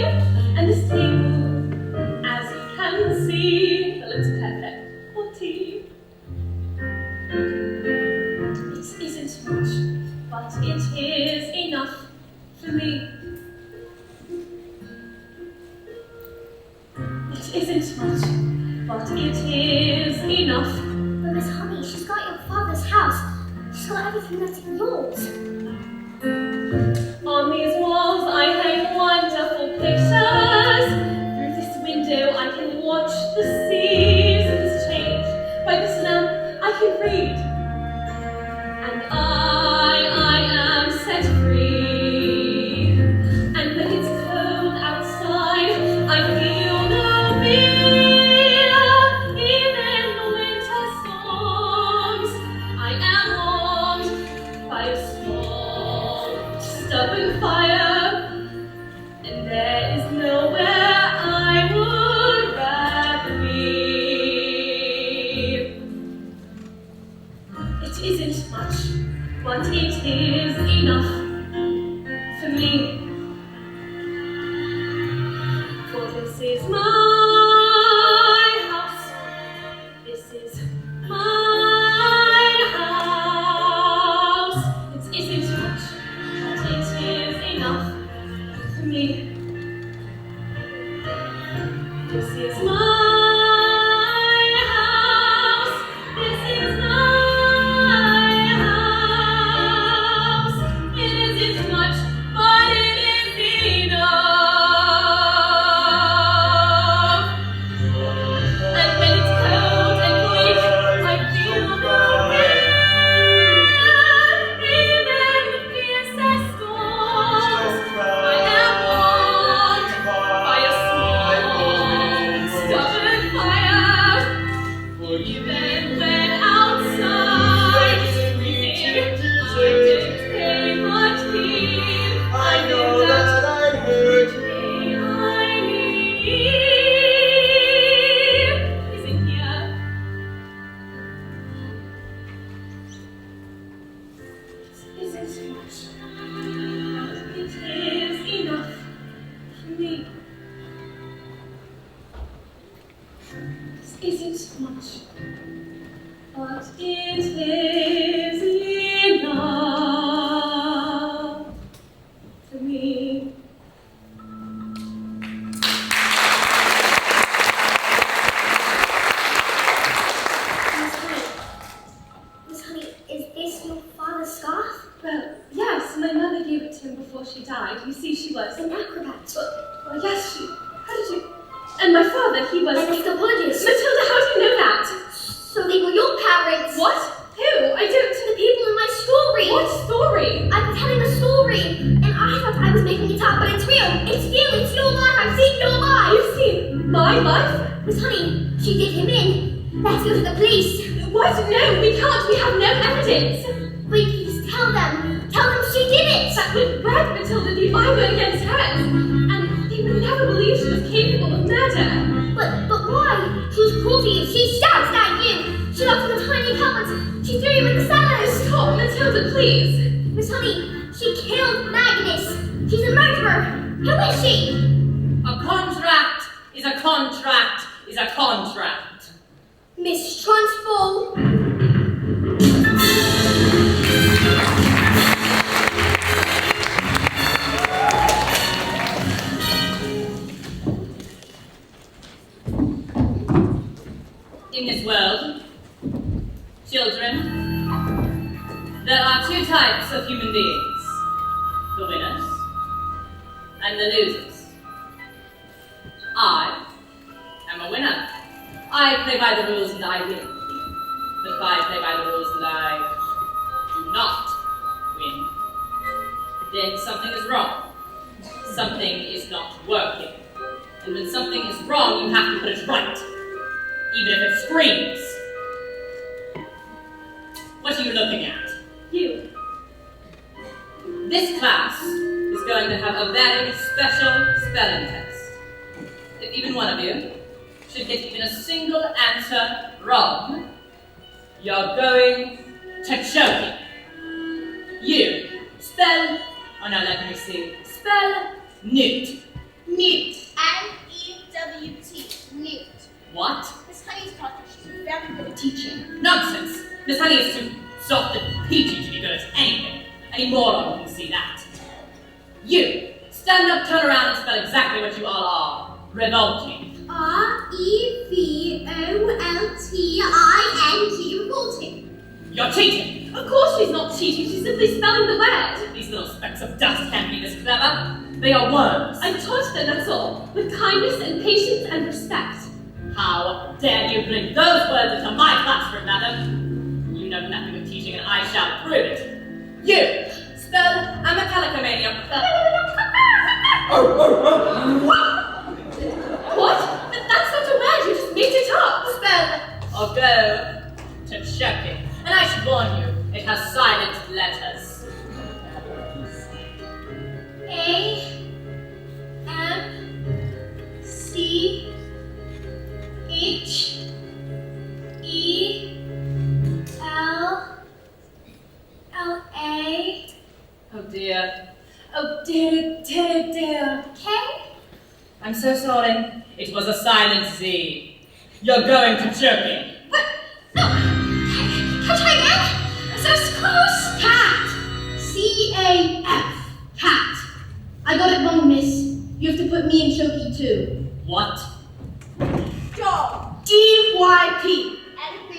And this table, as you can see, looks perfect for tea. It isn't much, but it is enough for me. It isn't much, but it is enough. But Miss Honey, she's got your father's house. She's got everything that's yours. On these walls I hang wonderful pictures. Through this window I can watch the seasons change. By this lamp I can read. And I am set free. And when it's cold outside, I feel no fear. Even the winter storms, I am warmed by a small, stubborn fire. And there is nowhere I would rather be. It isn't much, but it is enough for me. For this is my house. This is my house. It isn't much, but it is enough for me. This is my house. This is my house. It isn't much, but it is enough. And when it's cold and bleak, I feel no fear. Even the fiercest storms, I am warmed by a small, This isn't much, but it is enough for me. Miss Honey, is this your father's scarf? Well, yes, my mother gave it to him before she died. You see, she was An acrobat. Well, yes, how did you? And my father, he was... An anthropologist. Matilda, how do you know that? So they were your parents. What? Who? I don't... The people in my story. What story? I'm telling a story, and I thought I was making it up, but it's real. It's real. It's your life. I've seen your life. You've seen my life? Miss Honey, she did him in. Let's go to the police. What? No, we can't. We have no evidence. But you can just tell them. Tell them she did it. That would break Matilda the Bible against hers. And they would never believe she was capable of murder. But why? She was cruel to you. She shouted at you. She locked in the tiny cupboards. She threw you in the cellars. Stop, Matilda, please. Miss Honey, she killed Magnus. She's a murderer. Who is she? A contract is a contract is a contract. Miss Trunchbull. In this world, children, there are two types of human beings, the winners and the losers. I am a winner. I play by the rules and I win. But if I play by the rules and I do not win, then something is wrong. Something is not working. And when something is wrong, you have to put it right. Even if it screams. What are you looking at? You. This class is going to have a very special spelling test. If even one of you should get even a single answer wrong, you're going to choke it. You, spell, oh no, let me see, spell newt. Newt. N-E-W-T. Newt. What? Miss Honey's taught her she's very good at teaching. Nonsense! Miss Honey is too soft and peachy to be good at anything. Any moron can see that. You, stand up, turn around, and spell exactly what you all are. Revolting. R-E-V-O-L-T-I-N-G. Revolting. You're cheating. Of course she's not cheating. She's simply spelling the word. These little specks of dust can't be this clever. They are worms. I taught them, that's all. With kindness and patience and respect. How dare you bring those words into my classroom, madam? You know nothing of teaching, and I shall prove it. You, spell amacalacomania. What? That's not a word. You just made it up. Spell or go to choking. And I should warn you, it has silent letters. A-M-C-H-E-L-L-A. Oh dear. Oh dear, dear, dear. K? I'm so sorry. It was a silent Z. You're going to choking. What? No! Can I try again? So close! Cat. C-A-F. Cat. I got it wrong, miss. You have to put me in choky too. What? Dog. D-Y-P. N-B.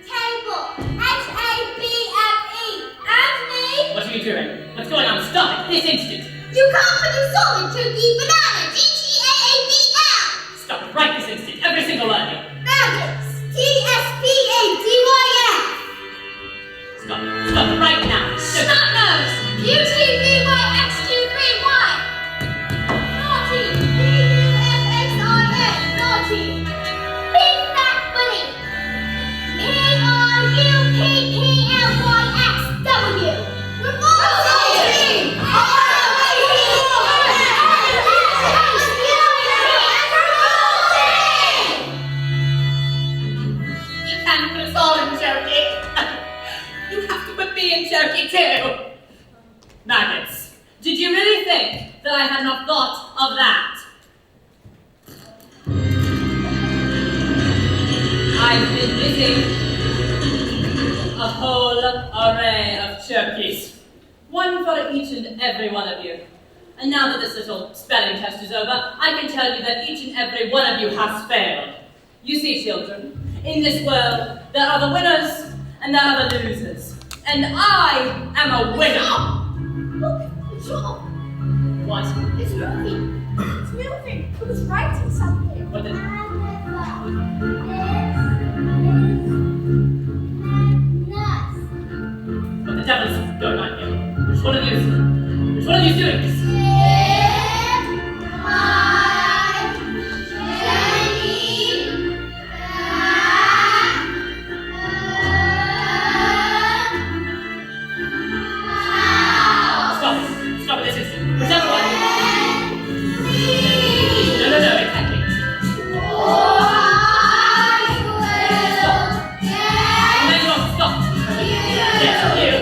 Table. H-A-B-F-E. Anthony! What are you doing? What's going on? Stop it this instant. You can't put a salt in Chucky banana. G-T-A-A-B-L. Stop it right this instant. Every single one of you. Maggots. T-S-P-A-D-Y-F. Stop it. Stop it right now. Snot nose. U-T-V-Y-X-Q-3-Y. Naughty. B-U-F-X-I-N. Naughty. Big fat bully. P-R-U-P-P-L-Y-X-W. Revolting. eating a whole array of turkeys. One for each and every one of you. And now that this little spelling test is over, I can tell you that each and every one of you has failed. You see, children, in this world, there are the winners and there are the losers. And I am a winner. Look, it's wrong. What? It's moving. It's moving. It was writing something. What is it? What the devil's going on here? Which one of you is doing this? Stop it, this is whichever one. No, it can't be. Stop. Yes, you.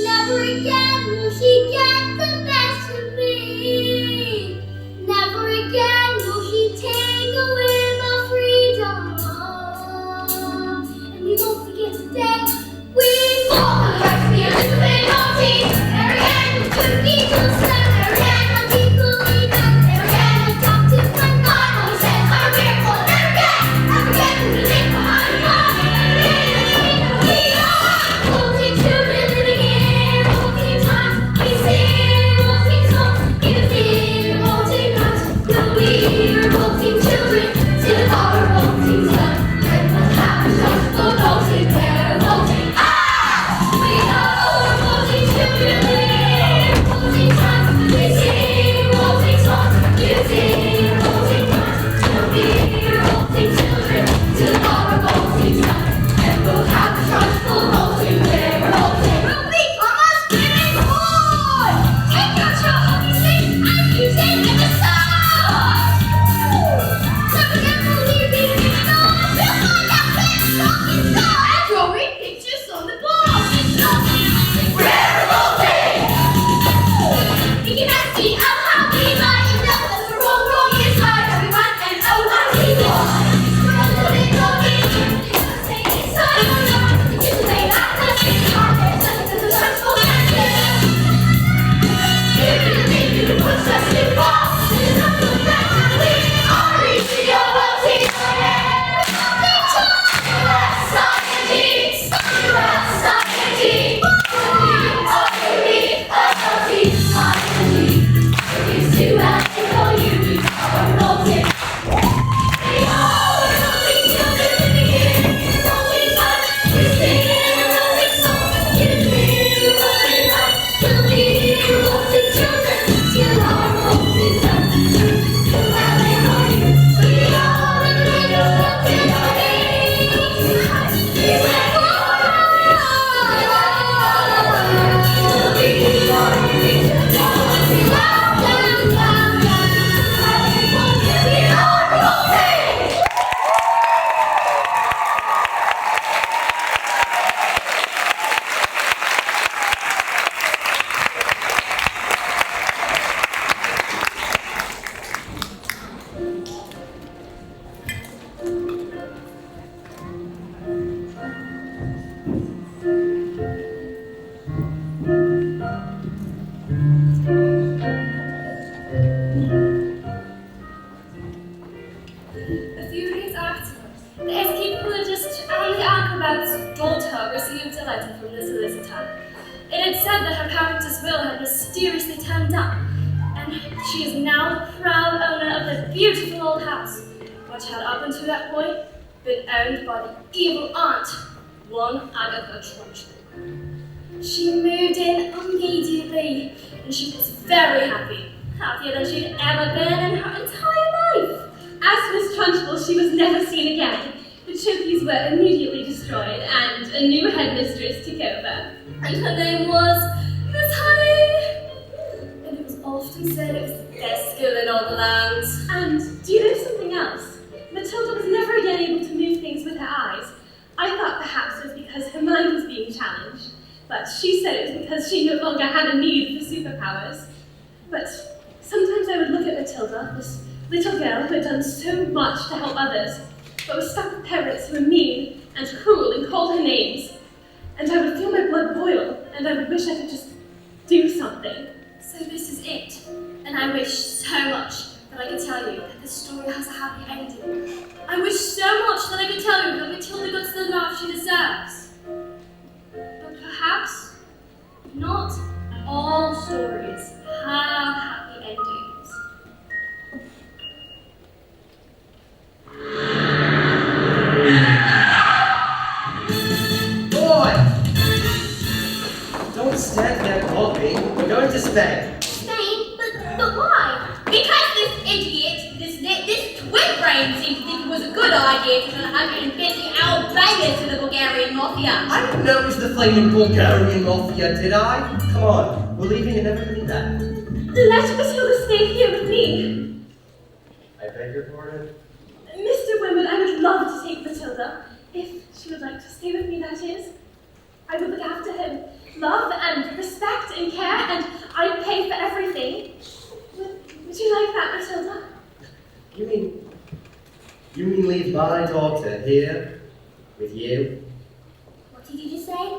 Never again will he get the best of me. Never again will he take away my freedom. And we won't forget the day we fought for the right to be a little bit naughty. Never again will turkey to slap. Never again will people eat us. Never again will talk to my God. Always says I'm a miracle. Never again will we live behind the wall. We are wanting children living in walking times. We sing walking songs in the fear walking nights. Will we hear walking children till our walking sun? When we'll have just for walking there, walking. We are walking children living in walking times. We sing walking songs, using walking times. Will we hear walking children till our walking sun? And we'll have a trust for walking there, walking. We'll become a spinning boy. Take out your hockey stick and use it in the sun. Never again will we be giving on. We'll find out when walking star and drawing pictures on the board. It's not we're revolting. We can ask me how we might end up when we're all wrong inside everyone and oh what we want. We're all living walking. It's the inside or not. It's just the way that touch is hard. There's nothing to the search for answers. You believe you push us too far. There's no good back and we are reaching your walking. A few days after, the escapologist and the acrobat's daughter received a letter from the solicitor. It had said that her character's will had mysteriously turned up, and she is now the proud owner of the beautiful old house, which had up until that point been owned by the evil aunt, one Agatha Trunchbull. She moved in immediately, and she was very happy, happier than she'd ever been in her entire life. As Miss Trunchbull, she was never seen again, but Showkeys were immediately destroyed, and a new headmistress took over. And her name was Miss Honey. And it was often said it was the best school in all the land. And do you know something else? Matilda was never again able to move things with her eyes. I thought perhaps it was because her mind was being challenged, but she said it was because she no longer had a need for superpowers. But sometimes I would look at Matilda, this little girl who had done so much to help others, but was stuck with parents who were mean and cruel and called her names. And I would feel my blood boil, and I would wish I could just do something. So this is it. And I wish so much that I could tell you that this story has a happy ending. I wish so much that I could tell you that Matilda got the love she deserves. But perhaps not all stories have happy endings. Boy! Don't stand there gawping. We're going to Spain. Spain? But why? Because this idiot, this twin brain seemed to think it was a good idea to sell 150 Albanians to the Bulgarian Mafia. I didn't know it was the flaming Bulgarian Mafia, did I? Come on, we're leaving and never coming back. Let Matilda stay here with me. I beg your pardon? Mr. Wimwood, I would love to take Matilda, if she would like to stay with me, that is. I would look after him, love and respect and care, and I'd pay for everything. Would you like that, Matilda? You mean leave my daughter here with you? What did you just say?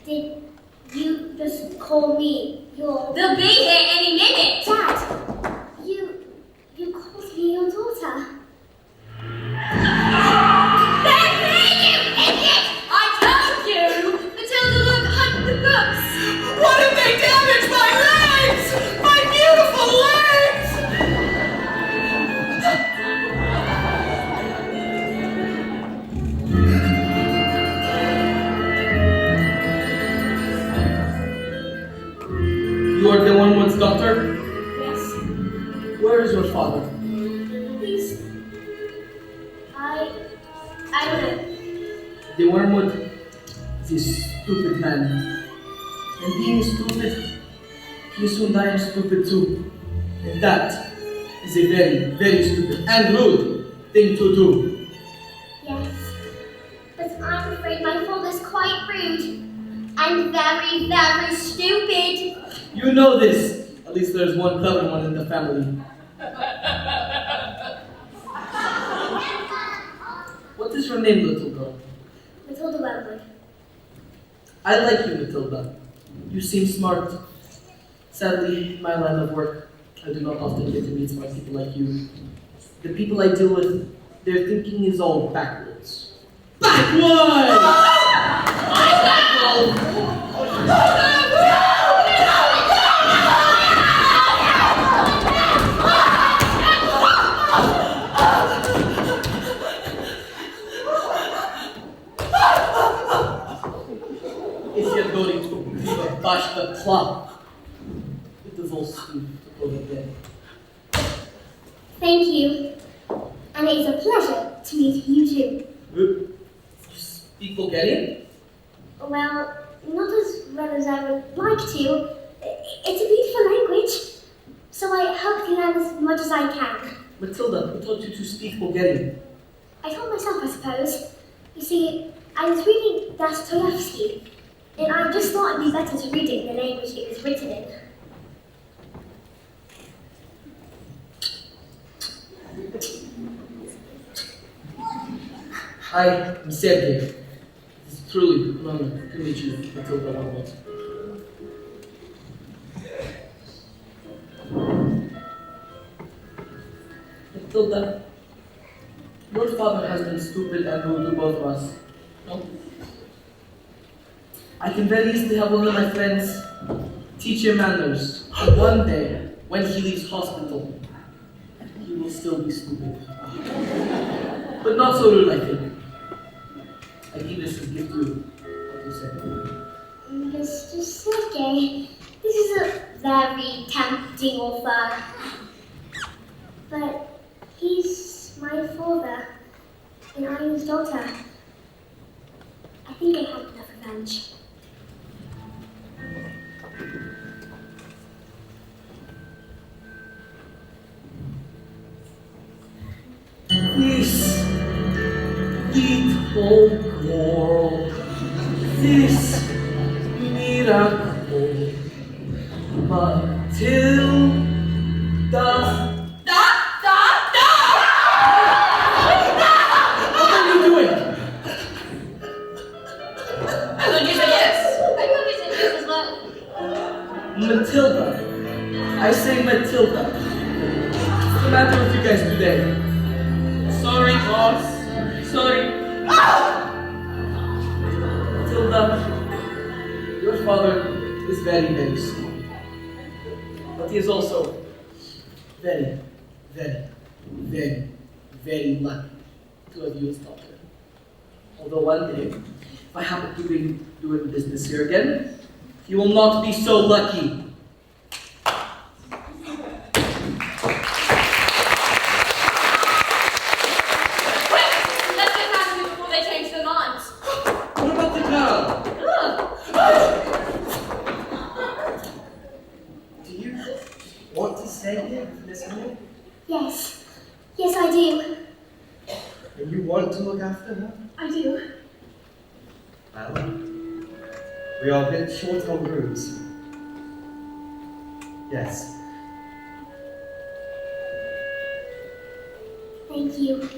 Did you just call me your... They'll be here any minute. Dad, you called me your daughter. They're here, you idiot! I told you! Matilda, look, hunt the books! What if they damage my legs? My beautiful legs! You are the Wormwood's daughter? Yes, Where is your father? please. I don't know. The Wormwood is a stupid man. And being stupid, he soon dies stupid too. And that is a very, very stupid and rude thing to do. Yes, but I'm afraid my father's quite rude and very, very stupid. You know this. At least there's one clever one in the family. What is your name, little girl? Matilda Wemwood. I like you, Matilda. You seem smart. Sadly, in my line of work, I do not often get to meet smart people like you. The people I deal with, their thinking is all backwards. Backwards! If you're going to bash the clock, it is all Steve to go to bed. Thank you. And it is a pleasure to meet you too. You speak Bulgarian? Well, not as well as I would like to. It's a beautiful language, so I hope to learn as much as I can. Matilda, who taught you to speak Bulgarian? I taught myself, I suppose. You see, I was reading Dostoevsky, and I just thought it'd be better to read it in the language it was written in. Hi, I'm Sergey. It's truly an honor to meet you, Matilda Wormwood. Matilda, your father has been stupid and rude to both of us. No? I can very easily have one of my friends teach him manners. And one day, when he leaves hospital, he will still be stupid. But not so rude, I think. I give this as a gift to you. What do you say? Mr. Sergey, this is a very tempting offer. But he's my father, and I king's daughter. I think I had enough revenge. This little girl, this miracle, Matilda. What are you doing? I thought you said yes. I thought you said yes as well. Matilda. I say Matilda. What's the matter with you guys today? Sorry, boss. Sorry. Matilda, your father is very, very strong. But he is also very, very, very, very lucky to have you as daughter. Although one day, if I happen to be doing business here again, he will not be so lucky. Let's get back to you before they change their minds. What about the girl? Do you want to stay here for this minute? Yes. Yes, I do. And you want to look after her? I do. Well, we are a bit short on rooms. Yes. Thank you.